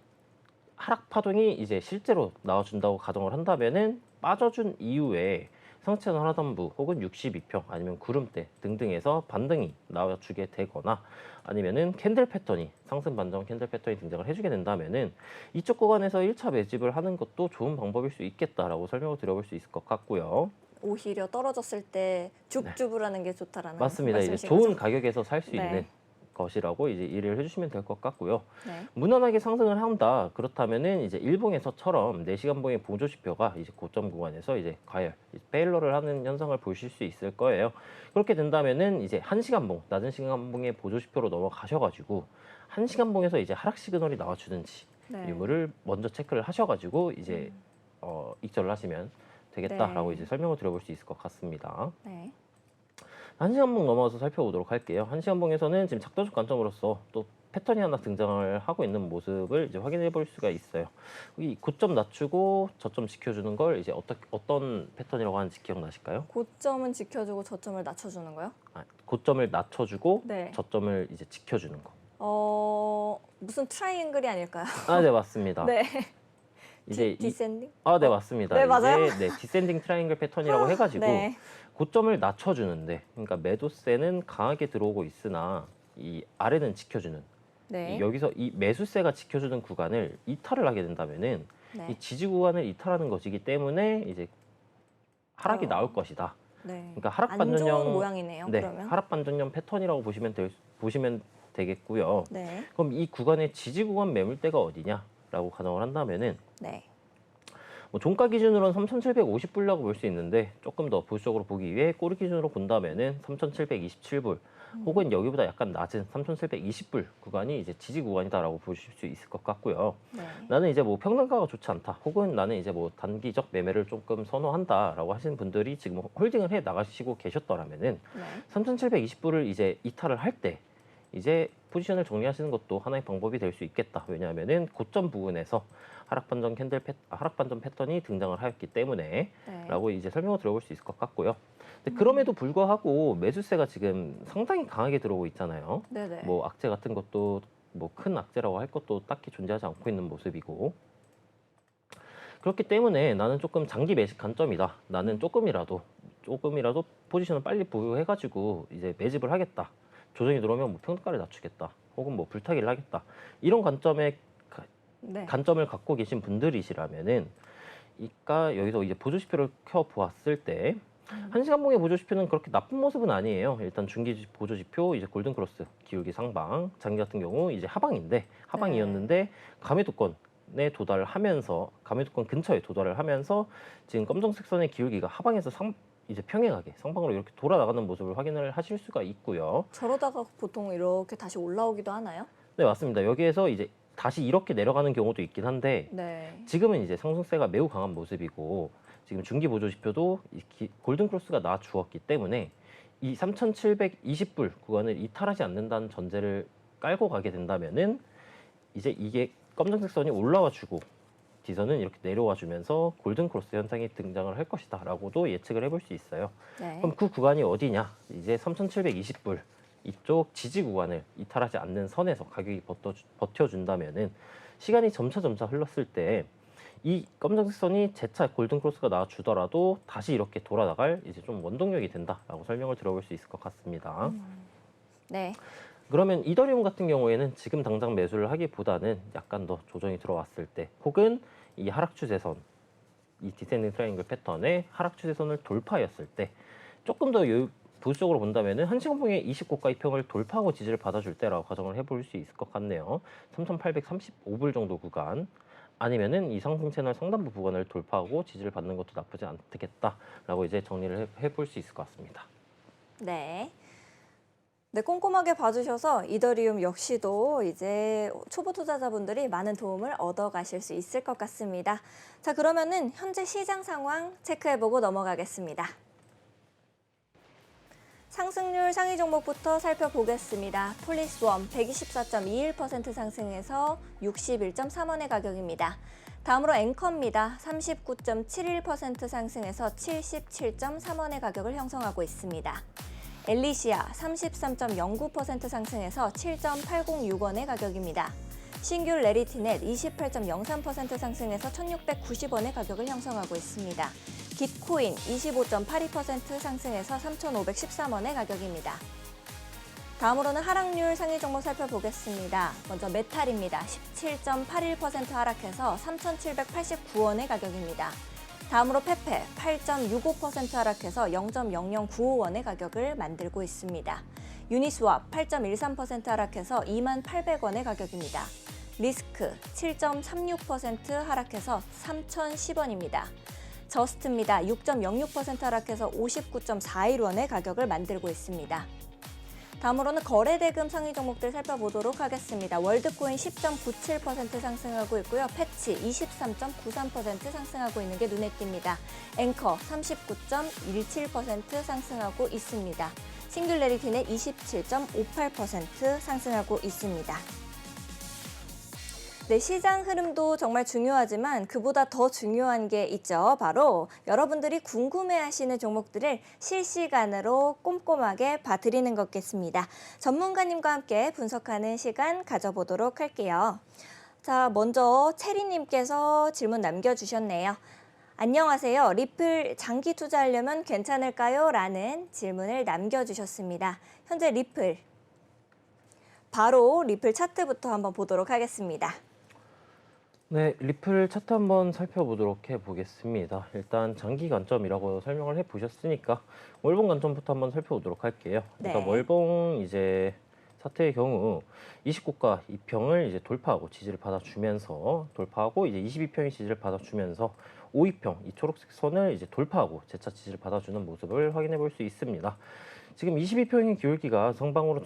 하락 파동이 이제 실제로 나와준다고 가정을 한다면은 빠져준 이후에 상체는 하단부 혹은 62평 아니면 구름대 등등에서 반등이 나와주게 되거나 아니면은 캔들 패턴이 상승 반전 캔들 패턴이 등장을 해주게 된다면은 이쪽 구간에서 1차 매집을 하는 것도 좋은 방법일 수 있겠다라고 설명을 드려볼 수 있을 것 같고요. 오히려 떨어졌을 때 줍줍을 게 좋다라는 맞습니다. 이제 말씀이신 좋은 거죠? 가격에서 살 수 네. 있는 것이라고 이제 이해를 해주시면 될 것 같고요. 네. 무난하게 상승을 한다. 그렇다면은 이제 일봉에서처럼 4시간 봉의 보조 지표가 이제 고점 구간에서 이제 과열, 페일러를 하는 현상을 보실 수 있을 거예요. 그렇게 된다면은 이제 1시간 봉, 낮은 시간 봉의 보조 지표로 넘어가셔가지고 1시간 봉에서 이제 하락 시그널이 나와주는지 네. 유무를 먼저 체크를 하셔가지고 이제 익절을 하시면 되겠다라고 네. 이제 설명을 드려볼 수 있을 것 같습니다. 네. 1시간봉 넘어가서 살펴보도록 할게요. 1시간봉에서는 지금 작도적 관점으로서 또 패턴이 하나 등장을 하고 있는 모습을 이제 확인해 볼 수가 있어요. 이 고점 낮추고 저점 지켜주는 걸 이제 어떤 패턴이라고 하는지 기억나실까요? 고점은 지켜주고 저점을 낮춰주는 거요? 고점을 낮춰주고 네. 저점을 이제 지켜주는 거. 무슨 트라이앵글이 아닐까요? 네, 맞습니다. 네. 이제 디센딩? 네, 맞습니다. 네, 맞아요. 이제 디센딩 트라이앵글 패턴이라고 해가지고 네. 고점을 낮춰주는데, 그러니까 매도세는 강하게 들어오고 있으나 이 아래는 지켜주는. 네. 여기서 이 매수세가 지켜주는 구간을 이탈을 하게 된다면은 네. 이 지지 구간을 이탈하는 것이기 때문에 이제 하락이 나올 것이다. 네. 그러니까 하락 안 반전형 좋은 모양이네요. 네, 그러면. 하락 반전형 패턴이라고 보시면 되겠고요. 네. 그럼 이 구간의 지지 구간 매물대가 어디냐라고 가정을 한다면은 네. 뭐 종가 기준으로는 3,750불이라고 볼 수 있는데 조금 더 보수적으로 보기 위해 꼬리 기준으로 본다면은 3,727불 혹은 여기보다 약간 낮은 3,720불 구간이 이제 지지 구간이다라고 보실 수 있을 것 같고요. 네. 나는 이제 뭐 평단가가 좋지 않다. 혹은 나는 이제 뭐 단기적 매매를 조금 선호한다라고 하시는 분들이 지금 홀딩을 해 나가시고 계셨더라면은 네. 3,720불을 이제 이탈을 할 때 이제 포지션을 정리하시는 것도 하나의 방법이 될 수 있겠다. 왜냐하면은 고점 부근에서 하락 반전 패턴이 등장을 하였기 때문에 네. 라고 이제 설명을 들어볼 수 있을 것 같고요. 근데 그럼에도 불구하고 매수세가 지금 상당히 강하게 들어오고 있잖아요. 네네. 뭐 악재 같은 것도 뭐 큰 악재라고 할 것도 딱히 존재하지 않고 있는 모습이고 그렇기 때문에 나는 조금 장기 매식 관점이다. 나는 조금이라도 포지션을 빨리 보유해가지고 이제 매집을 하겠다. 조정이 들어오면 뭐 평가를 낮추겠다. 혹은 뭐 불타기를 하겠다. 이런 네. 관점을 갖고 계신 분들이시라면은 이까 여기서 이제 보조지표를 켜 보았을 때 한시간봉의 보조지표는 그렇게 나쁜 모습은 아니에요. 일단 중기 보조지표 이제 골든크로스 기울기 상방, 장기 같은 경우 이제 하방인데 하방이었는데 감매도권에 도달을 하면서 감매도권 근처에 도달을 하면서 지금 검정색 선의 기울기가 하방에서 이제 평행하게 상방으로 이렇게 돌아나가는 모습을 확인을 하실 수가 있고요. 저러다가 보통 이렇게 다시 올라오기도 하나요? 네, 맞습니다. 여기에서 이제 다시 이렇게 내려가는 경우도 있긴 한데 네. 지금은 이제 상승세가 매우 강한 모습이고 지금 중기 보조 지표도 골든 크로스가 나와 주었기 때문에 이 3,720불 구간을 이탈하지 않는다는 전제를 깔고 가게 된다면은 이제 이게 검정색 선이 올라와 주고 뒤선은 이렇게 내려와 주면서 골든 크로스 현상이 등장을 할 것이다라고도 예측을 해볼 수 있어요. 네. 그럼 그 구간이 어디냐? 이제 3,720불 이쪽 지지 구간을 이탈하지 않는 선에서 가격이 버텨준다면은 시간이 점차 흘렀을 때 이 검정색 선이 재차 골든 크로스가 나와 주더라도 다시 이렇게 돌아나갈 이제 좀 원동력이 된다라고 설명을 들어볼 수 있을 것 같습니다. 네. 그러면 이더리움 같은 경우에는 지금 당장 매수를 하기보다는 약간 더 조정이 들어왔을 때 혹은 이 하락 추세선 이 디센딩 트라이앵글 패턴의 하락 추세선을 돌파했을 때 조금 더 보수적으로 본다면은 한시간봉의 20고가 이평을 돌파하고 지지를 받아줄 때라고 가정을 해볼 수 있을 것 같네요. 3,835불 정도 구간 아니면은 이 상승 채널 상단부 구간을 돌파하고 지지를 받는 것도 나쁘지 않겠다라고 이제 정리를 해볼 수 있을 것 같습니다. 네. 네, 꼼꼼하게 봐주셔서 이더리움 역시도 이제 초보 투자자분들이 많은 도움을 얻어가실 수 있을 것 같습니다. 자, 그러면은 현재 시장 상황 체크해보고 넘어가겠습니다. 상승률 상위 종목부터 살펴보겠습니다. 폴리스웜 124.21% 상승해서 61.3원의 가격입니다. 다음으로 앵커입니다. 39.71% 상승해서 77.3원의 가격을 형성하고 있습니다. 엘리시아 33.09% 상승해서 7.806원의 가격입니다. 신귤 레리티넷 28.03% 상승해서 1,690원의 가격을 형성하고 있습니다. 깃코인 25.82% 상승해서 3,513원의 가격입니다. 다음으로는 하락률 상위 종목 살펴보겠습니다. 먼저 메탈입니다. 17.81% 하락해서 3,789원의 가격입니다. 다음으로 페페 8.65% 하락해서 0.0095원의 가격을 만들고 있습니다. 유니스왑 8.13% 하락해서 28,000원의 가격입니다. 리스크 7.36% 하락해서 3,010원입니다. 저스트입니다. 6.06% 하락해서 59.41원의 가격을 만들고 있습니다. 다음으로는 거래대금 상위 종목들 살펴보도록 하겠습니다. 월드코인 10.97% 상승하고 있고요. 패치 23.93% 상승하고 있는 게 눈에 띕니다. 앵커 39.17% 상승하고 있습니다. 싱귤레리티는 27.58% 상승하고 있습니다. 네, 시장 흐름도 정말 중요하지만 그보다 더 중요한 게 있죠. 바로 여러분들이 궁금해하시는 종목들을 실시간으로 꼼꼼하게 봐드리는 것겠습니다. 전문가님과 함께 분석하는 시간 가져보도록 할게요. 자, 먼저 체리님께서 질문 남겨주셨네요. 안녕하세요. 리플 장기 투자하려면 괜찮을까요? 라는 질문을 남겨주셨습니다. 현재 리플, 바로 리플 차트부터 한번 보도록 하겠습니다. 네, 리플 차트 한번 살펴보도록 해보겠습니다. 일단 장기 관점이라고 설명을 해보셨으니까 월봉 관점부터 한번 살펴보도록 할게요. 일단 네. 월봉 이제 차트의 경우 20고가 2평을 이제 돌파하고 지지를 받아주면서 돌파하고 이제 22평의 지지를 받아주면서 5위평 이 초록색 선을 이제 돌파하고 재차 지지를 받아주는 모습을 확인해 볼 수 있습니다. 지금 22평의 기울기가 상방으로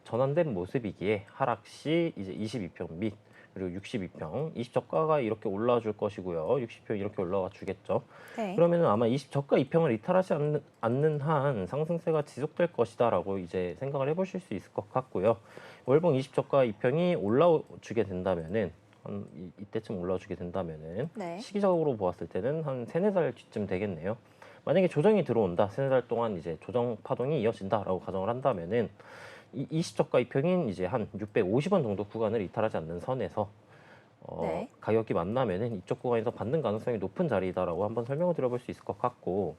전환된 모습이기에 하락 시 이제 22평 및 그리고 62평, 20저가가 이렇게 올라와 줄 것이고요. 60평 이렇게 올라와 주겠죠. 네. 그러면은 아마 20저가 2평을 이탈하지 않는 한 상승세가 지속될 것이다라고 이제 생각을 해보실 수 있을 것 같고요. 월봉 20저가 2평이 올라주게 된다면은 이때쯤 올라주게 된다면은 네. 시기적으로 보았을 때는 한 3-4달 뒤쯤 되겠네요. 만약에 조정이 들어온다, 3-4달 동안 이제 조정 파동이 이어진다라고 가정을 한다면은 이 20저가 2평인 이제 한 650원 정도 구간을 이탈하지 않는 선에서 네. 가격이 만나면은 이쪽 구간에서 받는 가능성이 높은 자리다라고 한번 설명을 드려볼 수 있을 것 같고,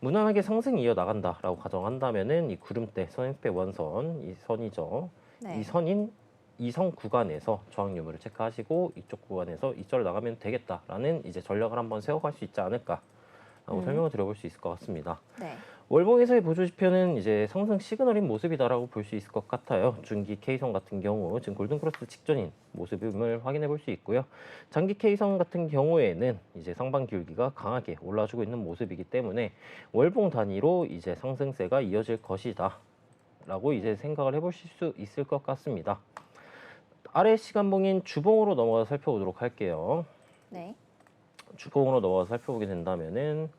무난하게 상승이 이어 나간다라고 가정한다면은 이 구름대 선행스펙 원선 이 선이죠. 네. 이 선인 이성 구간에서 저항 유무를 체크하시고 이쪽 구간에서 이절을 나가면 되겠다라는 이제 전략을 한번 세워갈 수 있지 않을까라고 설명을 드려볼 수 있을 것 같습니다. 네. 월봉에서의 보조 지표는 이제 상승 시그널인 모습이다라고 볼 수 있을 것 같아요. 중기 K선 같은 경우 지금 골든크로스 직전인 모습임을 확인해 볼 수 있고요. 장기 K선 같은 경우에는 이제 상방 기울기가 강하게 올라주고 있는 모습이기 때문에 월봉 단위로 이제 상승세가 이어질 것이다라고 이제 생각을 해보실 수 있을 것 같습니다. 아래 시간봉인 주봉으로 넘어가 살펴보도록 할게요. 네. 주봉으로 넘어가 살펴보게 된다면은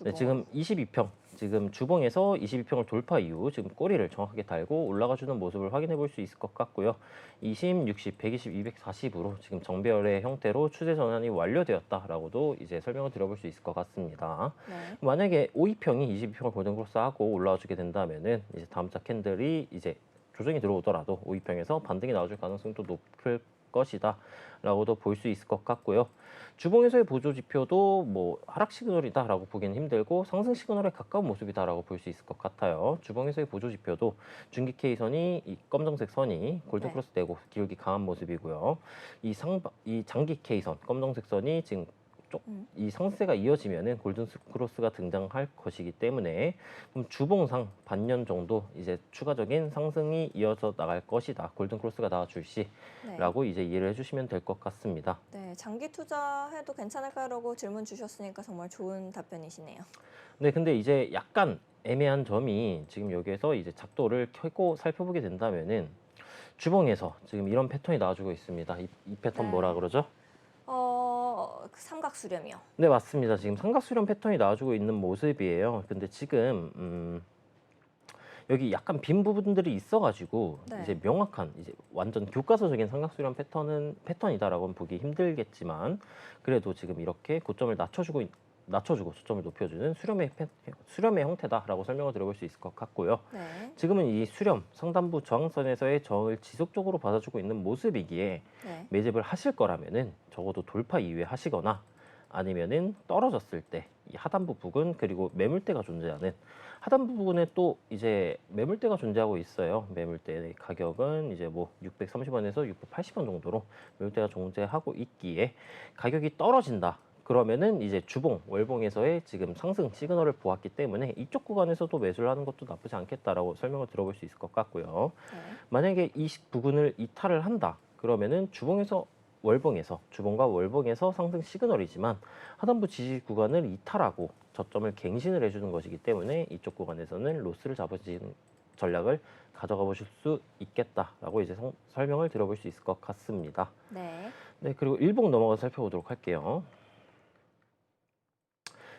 네, 주봉. 지금 22평, 지금 주봉에서 22평을 돌파 이후 지금 꼬리를 정확하게 달고 올라가주는 모습을 확인해 볼 수 있을 것 같고요. 20, 60, 120, 240으로 지금 정배열의 형태로 추세 전환이 완료되었다라고도 이제 설명을 드려볼 수 있을 것 같습니다. 네. 만약에 5위평이 22평을 골든크로스하고 올라와주게 된다면은 이제 다음 차 캔들이 이제 조정이 들어오더라도 5위평에서 반등이 나와줄 가능성도 높을 것이다 라고도 볼 수 있을 것 같고요. 주봉에서의 보조 지표도 뭐 하락 시그널이다 라고 보기는 힘들고 상승 시그널에 가까운 모습이다 라고 볼 수 있을 것 같아요. 주봉에서의 보조 지표도 중기 K선이 이 검정색 선이 골든크로스 되고 기울기 강한 모습이고요. 이 장기 K선 검정색 선이 지금 이 상승세가 이어지면은 골든크로스가 등장할 것이기 때문에 그럼 주봉상 반년 정도 이제 추가적인 상승이 이어져 나갈 것이다. 골든크로스가 나와줄 시라고 이제 이해를 해주시면 될 것 같습니다. 네. 장기 투자해도 괜찮을까라고 질문 주셨으니까 정말 좋은 답변이시네요. 네, 근데 이제 약간 애매한 점이 지금 여기에서 이제 작도를 켜고 살펴보게 된다면은 주봉에서 지금 이런 패턴이 나와주고 있습니다. 이 패턴 네. 뭐라 그러죠? 삼각수렴이요. 네, 맞습니다. 지금 삼각수렴 패턴이 나와주고 있는 모습이에요. 근데 지금 여기 약간 빈 부분들이 있어가지고 네. 이제 명확한 이제 완전 교과서적인 삼각수렴 패턴이다라고는 보기 힘들겠지만 그래도 지금 이렇게 고점을 낮춰주고 저점을 높여주는 수렴의 형태다라고 설명을 드려볼 수 있을 것 같고요. 네. 지금은 이 수렴 상단부 저항선에서의 저항을 지속적으로 받아주고 있는 모습이기에 네. 매집을 하실 거라면은 적어도 돌파 이후에 하시거나 아니면은 떨어졌을 때 이 하단부 부근 그리고 매물대가 존재하는 하단부 부분에 또 이제 매물대가 존재하고 있어요. 매물대 가격은 이제 뭐 630원에서 680원 정도로 매물대가 존재하고 있기에 가격이 떨어진다. 그러면은 이제 주봉, 월봉에서의 지금 상승 시그널을 보았기 때문에 이쪽 구간에서도 매수를 하는 것도 나쁘지 않겠다라고 설명을 들어볼 수 있을 것 같고요. 네. 만약에 이 부분을 이탈을 한다. 그러면은 주봉과 월봉에서 상승 시그널이지만 하단부 지지 구간을 이탈하고 저점을 갱신을 해주는 것이기 때문에 이쪽 구간에서는 로스를 잡으시는 전략을 가져가 보실 수 있겠다라고 이제 설명을 드려볼 수 있을 것 같습니다. 네. 네, 그리고 일봉 넘어가 살펴보도록 할게요.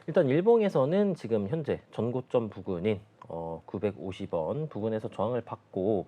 일단 일봉에서는 지금 현재 전고점 부근인 950원 부근에서 저항을 받고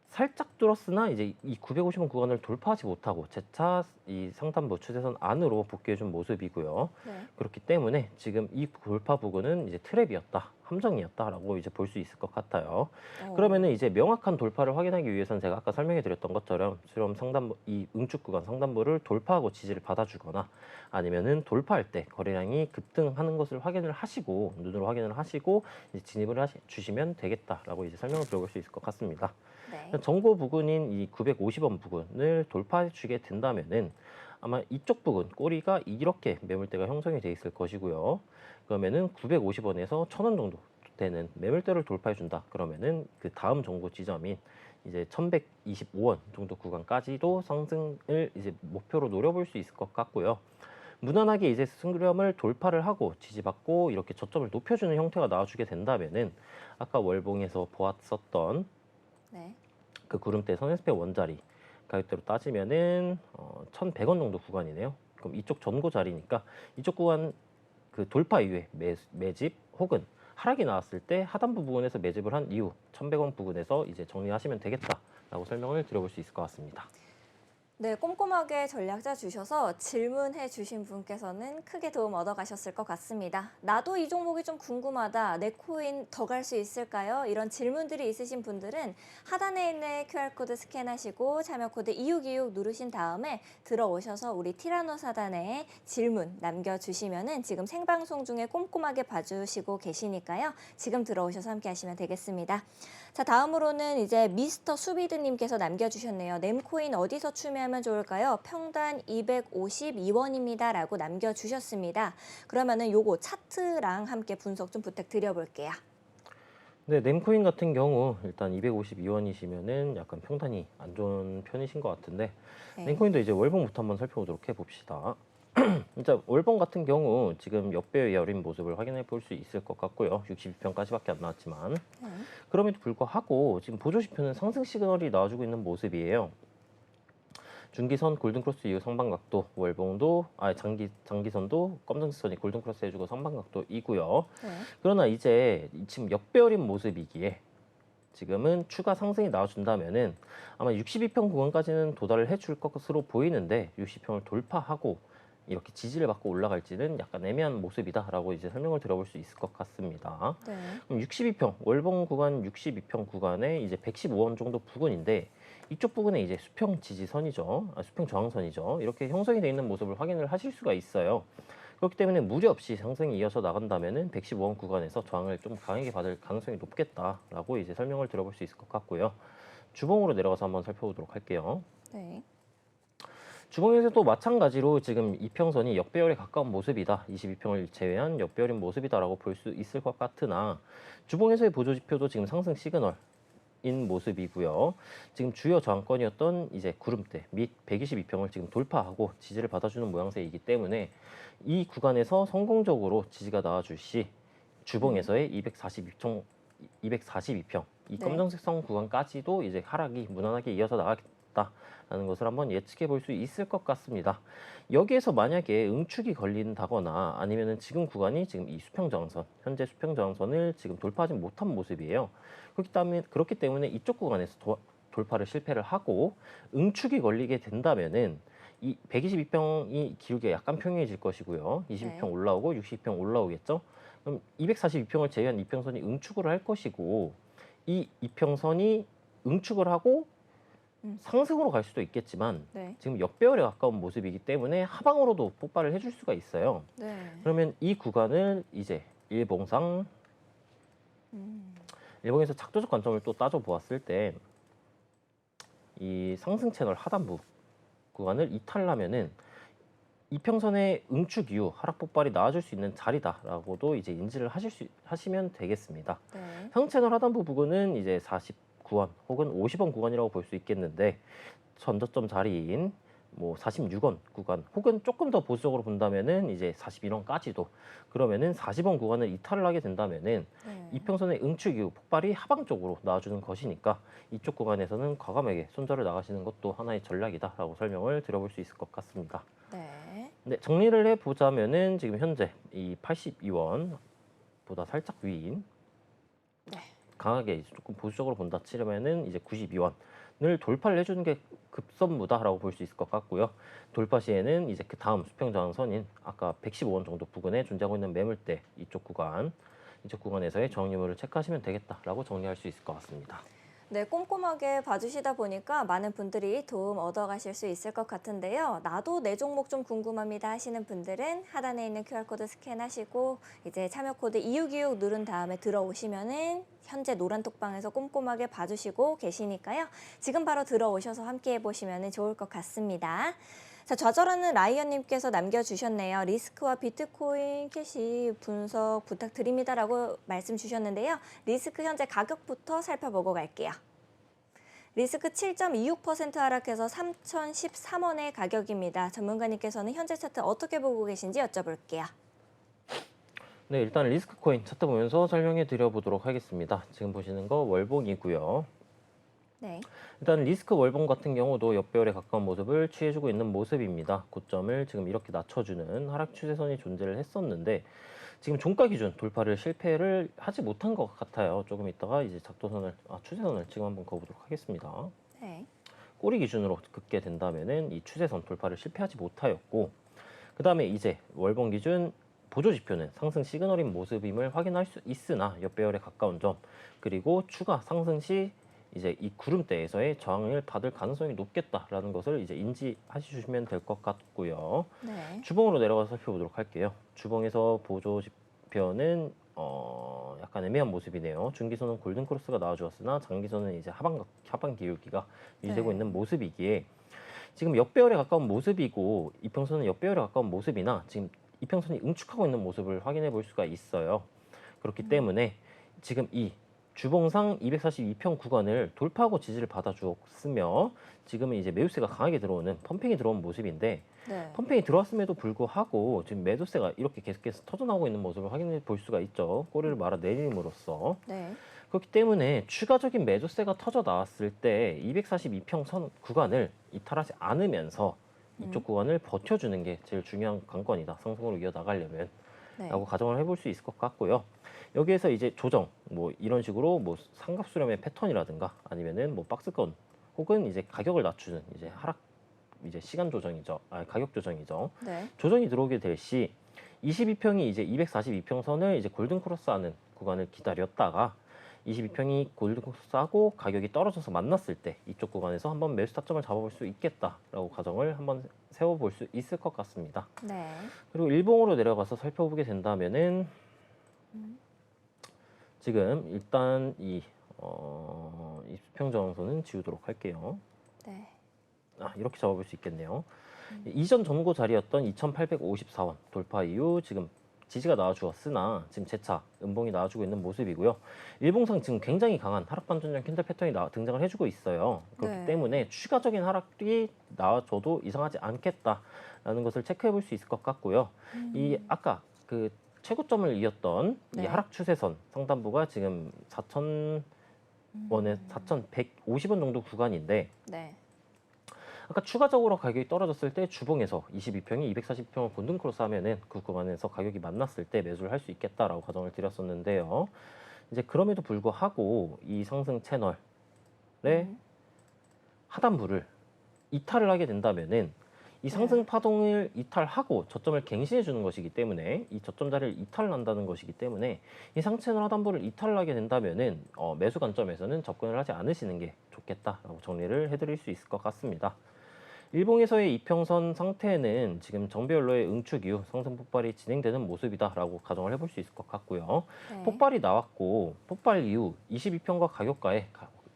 살짝 뚫었으나 이제 이 950원 구간을 돌파하지 못하고 재차 이 상단부 추세선 안으로 복귀해준 모습이고요. 네. 그렇기 때문에 지금 이 돌파 부근은 이제 트랩이었다, 함정이었다라고 이제 볼 수 있을 것 같아요. 그러면은 이제 명확한 돌파를 확인하기 위해서는 제가 아까 설명해드렸던 것처럼 수렴 상단부 이 응축 구간 상단부를 돌파하고 지지를 받아주거나 아니면은 돌파할 때 거래량이 급등하는 것을 확인을 하시고 눈으로 확인을 하시고 이제 진입을 주시면 되겠다라고 이제 설명을 드려볼 수 있을 것 같습니다. 네. 정고 부근인 이 950원 부근을 돌파해 주게 된다면은 아마 이쪽 부근 꼬리가 이렇게 매물대가 형성이 돼 있을 것이고요. 그러면은 950원에서 1000원 정도 되는 매물대를 돌파해 준다. 그러면은 그 다음 정보 지점인 이제 1125원 정도 구간까지도 상승을 이제 목표로 노려볼 수 있을 것 같고요. 무난하게 이제 수렴을 돌파를 하고 지지받고 이렇게 저점을 높여주는 형태가 나와주게 된다면은 아까 월봉에서 보았었던 네. 그 구름대 선SP 원자리 가격대로 따지면은 1,100원 정도 구간이네요. 그럼 이쪽 전고 자리니까 이쪽 구간 그 돌파 이후에 매집 혹은 하락이 나왔을 때 하단부 부분에서 매집을 한 이후 1,100원 부근에서 이제 정리하시면 되겠다라고 설명을 드려볼 수 있을 것 같습니다. 네, 꼼꼼하게 전략 짜주셔서 질문해 주신 분께서는 크게 도움 얻어가셨을 것 같습니다. 나도 이 종목이 좀 궁금하다. 내 코인 더 갈 수 있을까요? 이런 질문들이 있으신 분들은 하단에 있는 QR코드 스캔하시고 참여 코드 2626 누르신 다음에 들어오셔서 우리 티라노 사단에 질문 남겨주시면은 지금 생방송 중에 꼼꼼하게 봐주시고 계시니까요. 지금 들어오셔서 함께 하시면 되겠습니다. 자, 다음으로는 이제 미스터 수비드님께서 남겨주셨네요. nem코인 어디서 추매하면 좋을까요? 평단 252원입니다. 라고 남겨주셨습니다. 그러면은 요거 차트랑 함께 분석 좀 부탁드려볼게요. 네, nem코인 같은 경우 일단 252원이시면은 약간 평단이 안 좋은 편이신 것 같은데 네. nem코인도 이제 월봉부터 한번 살펴보도록 해봅시다. 진짜 월봉 같은 경우 지금 역배열 열린 모습을 확인해 볼 수 있을 것 같고요. 62평까지밖에 안 나왔지만 네. 그럼에도 불구하고 지금 보조지표는 상승 시그널이 나와주고 있는 모습이에요. 중기선 골든크로스 이후 상방각도, 월봉도 장기선도 검정색 선이 골든크로스 해주고 상방각도이고요. 네. 그러나 이제 지금 역배열인 모습이기에 지금은 추가 상승이 나와준다면은 아마 62평 구간까지는 도달을 해줄 것으로 보이는데 60평을 돌파하고 이렇게 지지를 받고 올라갈지는 약간 애매한 모습이다라고 이제 설명을 드려볼 수 있을 것 같습니다. 네. 그럼 62평 월봉 구간 62평 구간에 이제 115원 정도 부근인데 이쪽 부분에 이제 수평 지지선이죠, 수평 저항선이죠. 이렇게 형성이 되어 있는 모습을 확인을 하실 수가 있어요. 그렇기 때문에 무리 없이 상승이 이어서 나간다면은 115원 구간에서 저항을 좀 강하게 받을 가능성이 높겠다라고 이제 설명을 들어볼 수 있을 것 같고요. 주봉으로 내려가서 한번 살펴보도록 할게요. 네. 주봉에서도 마찬가지로 지금 이평선이 역배열에 가까운 모습이다. 22평을 제외한 역배열인 모습이다라고 볼 수 있을 것 같으나 주봉에서의 보조지표도 지금 상승 시그널인 모습이고요. 지금 주요 저항권이었던 이제 구름대 및 122평을 지금 돌파하고 지지를 받아주는 모양새이기 때문에 이 구간에서 성공적으로 지지가 나와줄 시 주봉에서의 242평 이 네. 검정색 선 구간까지도 이제 하락이 무난하게 이어서 나가겠다라는 것을 한번 예측해 볼 수 있을 것 같습니다. 여기에서 만약에 응축이 걸린다거나 아니면은 지금 구간이 지금 이 수평 저항선, 현재 수평 저항선을 지금 돌파하지 못한 모습이에요. 그렇기 때문에 이쪽 구간에서 돌파를 실패를 하고 응축이 걸리게 된다면은 이 122평이 기울기가 약간 평행해질 것이고요. 22평 네. 올라오고 60평 올라오겠죠. 그럼 242평을 제외한 이평선이 응축을 할 것이고 이 이평선이 응축을 하고 상승으로 갈 수도 있겠지만 네. 지금 역배열에 가까운 모습이기 때문에 하방으로도 폭발을 해줄 수가 있어요. 네. 그러면 이 구간을 이제 일봉상 일봉에서 작도적 관점을 또 따져 보았을 때 이 상승 채널 하단부 구간을 이탈하면은 이평선의 응축 이후 하락 폭발이 나와줄 수 있는 자리다라고도 이제 인지를 하시면 되겠습니다. 네. 상승 채널 하단부 부근은 이제 49원 혹은 50원 구간이라고 볼 수 있겠는데 전저점 자리인 뭐 46원 구간 혹은 조금 더 보수적으로 본다면은 이제 41원까지도 그러면은 40원 구간을 이탈을 하게 된다면은 네. 이평선의 응축 이후 폭발이 하방 쪽으로 나와주는 것이니까 이쪽 구간에서는 과감하게 손절을 나가시는 것도 하나의 전략이다라고 설명을 드려볼 수 있을 것 같습니다. 네. 네, 정리를 해보자면은 지금 현재 이 82원보다 살짝 위인 네. 강하게 이제 조금 보수적으로 본다 치려면은 이제 92원을 돌파를 해주는 게 급선무다라고 볼 수 있을 것 같고요. 돌파 시에는 이제 그 다음 수평 저항선인 아까 115원 정도 부근에 존재하고 있는 매물대 이쪽 구간에서의 저항 유무를 체크하시면 되겠다라고 정리할 수 있을 것 같습니다. 네, 꼼꼼하게 봐주시다 보니까 많은 분들이 도움 얻어가실 수 있을 것 같은데요. 나도 내 종목 좀 궁금합니다 하시는 분들은 하단에 있는 QR코드 스캔하시고 이제 참여 코드 2626 누른 다음에 들어오시면은 현재 노란 톡방에서 꼼꼼하게 봐주시고 계시니까요. 지금 바로 들어오셔서 함께 해보시면 좋을 것 같습니다. 자, 좌절하는 라이언님께서 남겨주셨네요. 리스크와 비트코인 캐시 분석 부탁드립니다라고 말씀 주셨는데요. 리스크 현재 가격부터 살펴보고 갈게요. 리스크 7.26% 하락해서 3,013원의 가격입니다. 전문가님께서는 현재 차트 어떻게 보고 계신지 여쭤볼게요. 네, 일단 리스크 코인 차트 보면서 설명해 드려보도록 하겠습니다. 지금 보시는 거 월봉이고요. 네. 일단 리스크 월봉 같은 경우도 역배열에 가까운 모습을 취해주고 있는 모습입니다. 고점을 지금 이렇게 낮춰주는 하락 추세선이 존재를 했었는데 지금 종가 기준 돌파를 실패를 하지 못한 것 같아요. 조금 있다가 이제 추세선을 지금 한번 그어보도록 하겠습니다. 네. 꼬리 기준으로 긋게 된다면은 이 추세선 돌파를 실패하지 못하였고, 그 다음에 이제 월봉 기준 보조 지표는 상승 시그널인 모습임을 확인할 수 있으나 역배열에 가까운 점, 그리고 추가 상승 시 이제 이 구름대에서의 저항을 받을 가능성이 높겠다라는 것을 이제 인지하시면 될 것 같고요. 네. 주봉으로 내려가서 살펴보도록 할게요. 주봉에서 보조 지표는 약간 애매한 모습이네요. 중기선은 골든 크로스가 나와주었으나 장기선은 이제 하방 기울기가 유지되고 네. 있는 모습이기에 지금 역배열에 가까운 모습이고 이평선은 역배열에 가까운 모습이나 지금 이평선이 응축하고 있는 모습을 확인해 볼 수가 있어요. 그렇기 때문에 지금 이 주봉상 242평 구간을 돌파하고 지지를 받아주었으며 지금은 이제 매수세가 강하게 들어오는 펌핑이 들어온 모습인데 네. 펌핑이 들어왔음에도 불구하고 지금 매도세가 이렇게 계속해서 터져나오고 있는 모습을 확인해 볼 수가 있죠. 꼬리를 말아 내림으로써. 네. 그렇기 때문에 추가적인 매도세가 터져 나왔을 때 242평 선 구간을 이탈하지 않으면서 이쪽 구간을 버텨주는 게 제일 중요한 관건이다. 상승으로 이어나가려면. 네. 라고 가정을 해볼 수 있을 것 같고요. 여기에서 이제 조정, 뭐 이런 식으로 뭐 삼각 수렴의 패턴이라든가 아니면은 뭐 박스권 혹은 이제 가격을 낮추는 이제 하락, 이제 시간 조정이죠. 가격 조정이죠. 네. 조정이 들어오게 될 시 22평이 이제 242평 선을 이제 골든 크로스하는 구간을 기다렸다가 22평이 골든 크로스하고 가격이 떨어져서 만났을 때 이쪽 구간에서 한번 매수 타점을 잡아볼 수 있겠다라고 가정을 한번 세워볼 수 있을 것 같습니다. 네. 그리고 일봉으로 내려가서 살펴보게 된다면은 지금 일단 이 수평 저항선은 지우도록 할게요. 네. 이렇게 잡아볼 수 있겠네요. 이전 전고 자리였던 2,854원 돌파 이후 지금 지지가 나와주었으나 지금 재차 음봉이 나와주고 있는 모습이고요. 일봉상 지금 굉장히 강한 하락 반전적 캔들 패턴이 등장을 해주고 있어요. 그렇기 네. 때문에 추가적인 하락이 나와줘도 이상하지 않겠다라는 것을 체크해 볼 수 있을 것 같고요. 이 아까 그 최고점을 이었던 네. 이 하락 추세선 상단부가 지금 4,150원 정도 구간인데 네. 아까 추가적으로 가격이 떨어졌을 때 주봉에서 22평이 240평을 골든 크로스 하면은 그 구간에서 가격이 만났을 때 매수를 할 수 있겠다라고 가정을 드렸었는데요. 이제 그럼에도 불구하고 이 상승 채널의 하단부를 이탈을 하게 된다면은 이 상승 파동을 이탈하고 저점을 갱신해 주는 것이기 때문에 이 저점 자리를 이탈한다는 것이기 때문에 이 상체널 하단부를 이탈하게 된다면은 매수 관점에서는 접근을 하지 않으시는 게 좋겠다라고 정리를 해드릴 수 있을 것 같습니다. 일봉에서의 이평선 상태는 지금 정배열로의 응축 이후 상승 폭발이 진행되는 모습이다라고 가정을 해볼 수 있을 것 같고요. 네. 폭발이 나왔고 폭발 이후 22평과 가격과의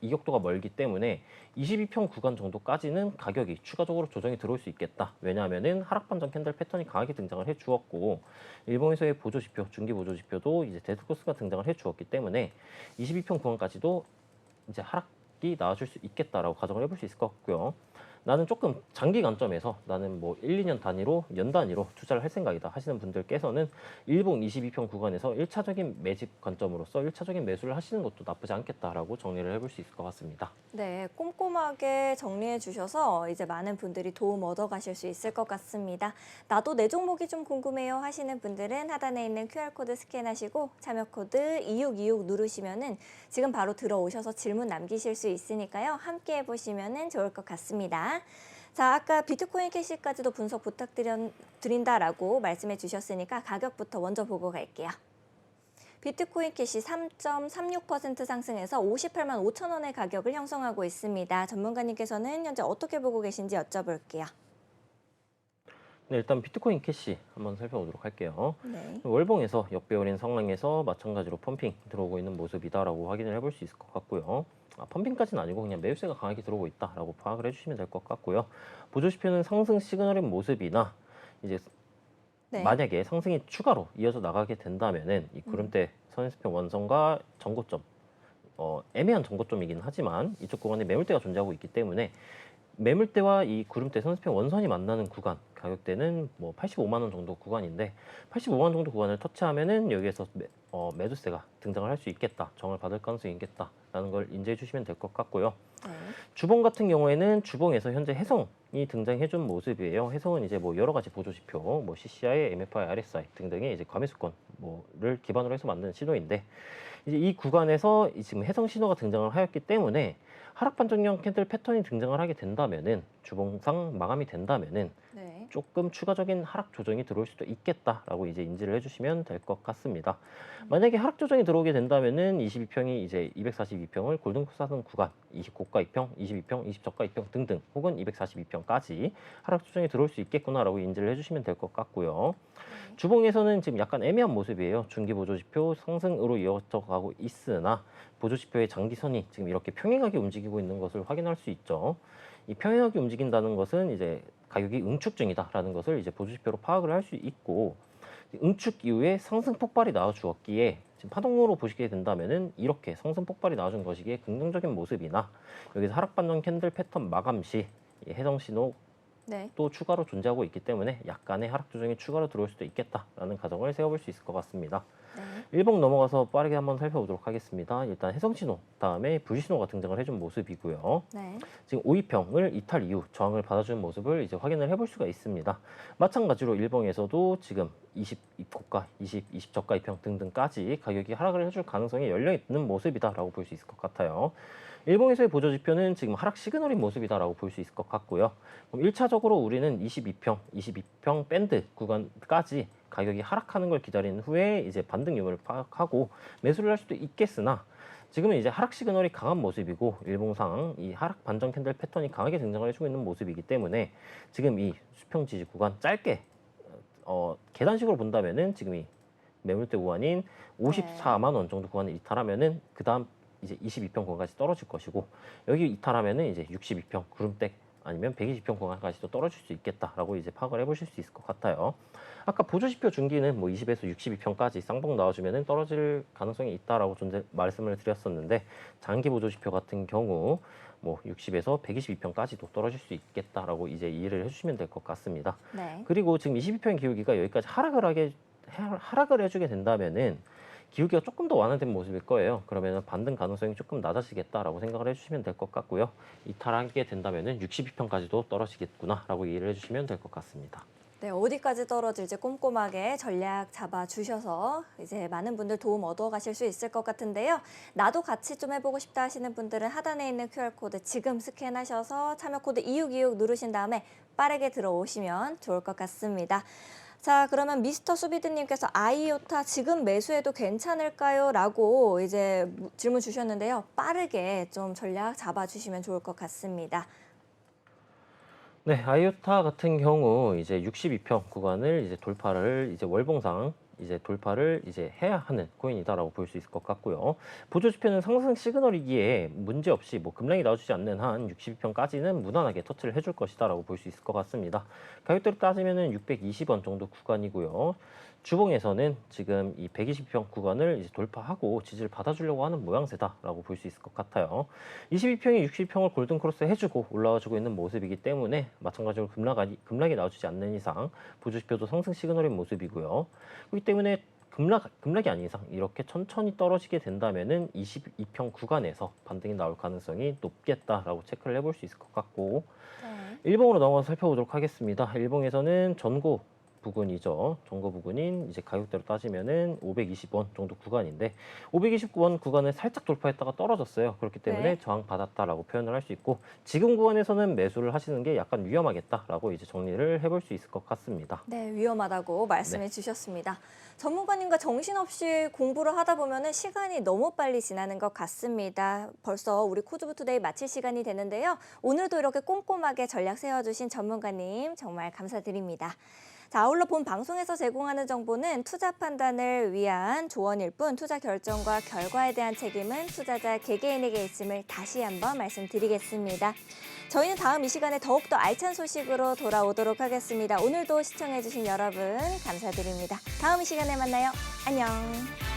이격도가 멀기 때문에 22평 구간 정도까지는 가격이 추가적으로 조정이 들어올 수 있겠다. 왜냐하면은 하락 반전 캔들 패턴이 강하게 등장을 해 주었고 일봉에서의 보조 지표, 중기 보조 지표도 이제 데드코스가 등장을 해 주었기 때문에 22평 구간까지도 이제 하락이 나와줄 수 있겠다라고 가정을 해볼 수 있을 것 같고요. 나는 조금 장기 관점에서 나는 뭐 1, 2년 단위로 연 단위로 투자를 할 생각이다 하시는 분들께서는 일봉 22평 구간에서 1차적인 매집 관점으로서 1차적인 매수를 하시는 것도 나쁘지 않겠다라고 정리를 해볼 수 있을 것 같습니다. 네, 꼼꼼하게 정리해 주셔서 이제 많은 분들이 도움 얻어 가실 수 있을 것 같습니다. 나도 내 종목이 좀 궁금해요 하시는 분들은 하단에 있는 QR코드 스캔하시고 참여 코드 2626 누르시면은 지금 바로 들어오셔서 질문 남기실 수 있으니까요. 함께 해보시면 좋을 것 같습니다. 자, 아까 비트코인 캐시까지도 분석 부탁드린다라고 말씀해 주셨으니까 가격부터 먼저 보고 갈게요. 비트코인 캐시 3.36% 상승해서 58만 5천 원의 가격을 형성하고 있습니다. 전문가님께서는 현재 어떻게 보고 계신지 여쭤볼게요. 네, 일단 비트코인 캐시 한번 살펴보도록 할게요. 네. 월봉에서 역배열인 상황에서 마찬가지로 펌핑 들어오고 있는 모습이다라고 확인을 해볼 수 있을 것 같고요. 펌핑까지는 아니고 그냥 매수세가 강하게 들어오고 있다라고 파악을 해주시면 될 것 같고요. 보조지표는 상승 시그널인 모습이나 이제 네. 만약에 상승이 추가로 이어져 나가게 된다면은 이 구름대 선행수평 원선과 전고점, 애매한 전고점이긴 하지만 이쪽 구간에 매물대가 존재하고 있기 때문에 매물대와 이 구름대 선수평 원선이 만나는 구간 가격대는 뭐 85만 원 정도 구간인데 85만 원 정도 구간을 터치하면은 여기에서 매도세가 등장을 할 수 있겠다, 정을 받을 가능성이 있겠다라는 걸 인지해 주시면 될 것 같고요. 네. 주봉 같은 경우에는 주봉에서 현재 해성이 등장해준 모습이에요. 해성은 이제 뭐 여러 가지 보조지표, 뭐 CCI, MFI, RSI 등등의 이제 과매수권 뭐를 기반으로 해서 만든 신호인데 이제 이 구간에서 지금 해성 신호가 등장을 하였기 때문에 하락 반전형 캔들 패턴이 등장을 하게 된다면은 주봉상 마감이 된다면은 네. 조금 추가적인 하락 조정이 들어올 수도 있겠다라고 이제 인지를 해주시면 될 것 같습니다. 만약에 하락 조정이 들어오게 된다면은 22평이 이제 242평을 골든코스하는 구간, 20고가 2평, 22평, 20저가 2평 등등 혹은 242평까지 하락 조정이 들어올 수 있겠구나라고 인지를 해주시면 될 것 같고요. 주봉에서는 지금 약간 애매한 모습이에요. 중기 보조지표 상승으로 이어져 가고 있으나 보조지표의 장기선이 지금 이렇게 평행하게 움직이고 있는 것을 확인할 수 있죠. 이 평행하게 움직인다는 것은 이제 가격이 응축 중이다라는 것을 이제 보조지표로 파악을 할 수 있고 응축 이후에 상승 폭발이 나와 주었기에 지금 파동으로 보시게 된다면은 이렇게 상승 폭발이 나와준 것이기에 긍정적인 모습이나 여기서 하락 반전 캔들 패턴 마감 시 해성 신호 네. 또 추가로 존재하고 있기 때문에 약간의 하락 조정이 추가로 들어올 수도 있겠다라는 가정을 세워볼 수 있을 것 같습니다. 네. 일봉 넘어가서 빠르게 한번 살펴보도록 하겠습니다. 일단 해성 신호, 다음에 부지 신호가 등장을 해준 모습이고요. 네. 지금 5위평을 이탈 이후 저항을 받아주는 모습을 이제 확인을 해볼 수가 있습니다. 마찬가지로 일봉에서도 지금 22고가, 20저가 2평 등등까지 가격이 하락을 해줄 가능성이 열려 있는 모습이다라고 볼 수 있을 것 같아요. 일봉에서의 보조지표는 지금 하락 시그널인 모습이다라고 볼 수 있을 것 같고요. 그럼 1차적으로 우리는 22평 밴드 구간까지 가격이 하락하는 걸 기다린 후에 이제 반등 유무를 파악하고 매수를 할 수도 있겠으나 지금은 이제 하락 시그널이 강한 모습이고 일봉상 이 하락 반전 캔들 패턴이 강하게 등장을 해주고 있는 모습이기 때문에 지금 이 수평 지지 구간 짧게 계단식으로 본다면은 지금 이 매물대 구간인 54만 원 정도 구간을 이탈하면은 그 다음 이제 22평 구간까지 떨어질 것이고 여기 이탈하면은 이제 62평 구름대 아니면 120평 구간까지도 떨어질 수 있겠다라고 이제 파악을 해보실 수 있을 것 같아요. 아까 보조지표 중기는 뭐 20에서 62평까지 쌍봉 나와주면은 떨어질 가능성이 있다라고 말씀을 드렸었는데 장기 보조지표 같은 경우 뭐 60에서 122평까지도 떨어질 수 있겠다라고 이제 이해를 해주시면 될 것 같습니다. 네. 그리고 지금 22평 기울기가 여기까지 하락을 해주게 된다면은 기울기가 조금 더 완화된 모습일 거예요. 그러면 반등 가능성이 조금 낮아지겠다라고 생각을 해주시면 될 것 같고요. 이탈하게 된다면은 62평까지도 떨어지겠구나라고 이해를 해주시면 될 것 같습니다. 네, 어디까지 떨어질지 꼼꼼하게 전략 잡아주셔서 이제 많은 분들 도움 얻어가실 수 있을 것 같은데요. 나도 같이 좀 해보고 싶다 하시는 분들은 하단에 있는 QR코드 지금 스캔하셔서 참여 코드 2626 누르신 다음에 빠르게 들어오시면 좋을 것 같습니다. 자, 그러면 미스터 수비드님께서 아이오타 지금 매수해도 괜찮을까요? 라고 이제 질문 주셨는데요. 빠르게 좀 전략 잡아주시면 좋을 것 같습니다. 네, 아이오타 같은 경우 이제 62평 구간을 이제 돌파를 이제 월봉상 이제 돌파를 이제 해야 하는 코인이다라고 볼 수 있을 것 같고요. 보조지표는 상승 시그널이기에 문제 없이 뭐 급락이 나와주지 않는 한 62평까지는 무난하게 터치를 해줄 것이다라고 볼 수 있을 것 같습니다. 가격대로 따지면은 620원 정도 구간이고요. 주봉에서는 지금 이 120평 구간을 이제 돌파하고 지지를 받아주려고 하는 모양새다라고 볼 수 있을 것 같아요. 22평이 60평을 골든크로스 해주고 올라와주고 있는 모습이기 때문에 마찬가지로 급락이 나와주지 않는 이상 보조지표도 상승 시그널인 모습이고요. 그렇기 때문에 급락이 아닌 이상 이렇게 천천히 떨어지게 된다면은 22평 구간에서 반등이 나올 가능성이 높겠다라고 체크를 해볼 수 있을 것 같고 네. 일봉으로 넘어가서 살펴보도록 하겠습니다. 일봉에서는 전고 부근이죠. 전고 부근인 이제 가격대로 따지면은 520원 정도 구간인데 529원 구간을 살짝 돌파했다가 떨어졌어요. 그렇기 때문에 네. 저항 받았다라고 표현을 할 수 있고 지금 구간에서는 매수를 하시는 게 약간 위험하겠다라고 이제 정리를 해볼 수 있을 것 같습니다. 네, 위험하다고 말씀해 주셨습니다. 전문가님과 정신없이 공부를 하다 보면 시간이 너무 빨리 지나는 것 같습니다. 벌써 우리 코즈부투데이 마칠 시간이 되는데요. 오늘도 이렇게 꼼꼼하게 전략 세워주신 전문가님 정말 감사드립니다. 자, 아울러 본 방송에서 제공하는 정보는 투자 판단을 위한 조언일 뿐 투자 결정과 결과에 대한 책임은 투자자 개개인에게 있음을 다시 한번 말씀드리겠습니다. 저희는 다음 이 시간에 더욱더 알찬 소식으로 돌아오도록 하겠습니다. 오늘도 시청해주신 여러분 감사드립니다. 다음 이 시간에 만나요. 안녕.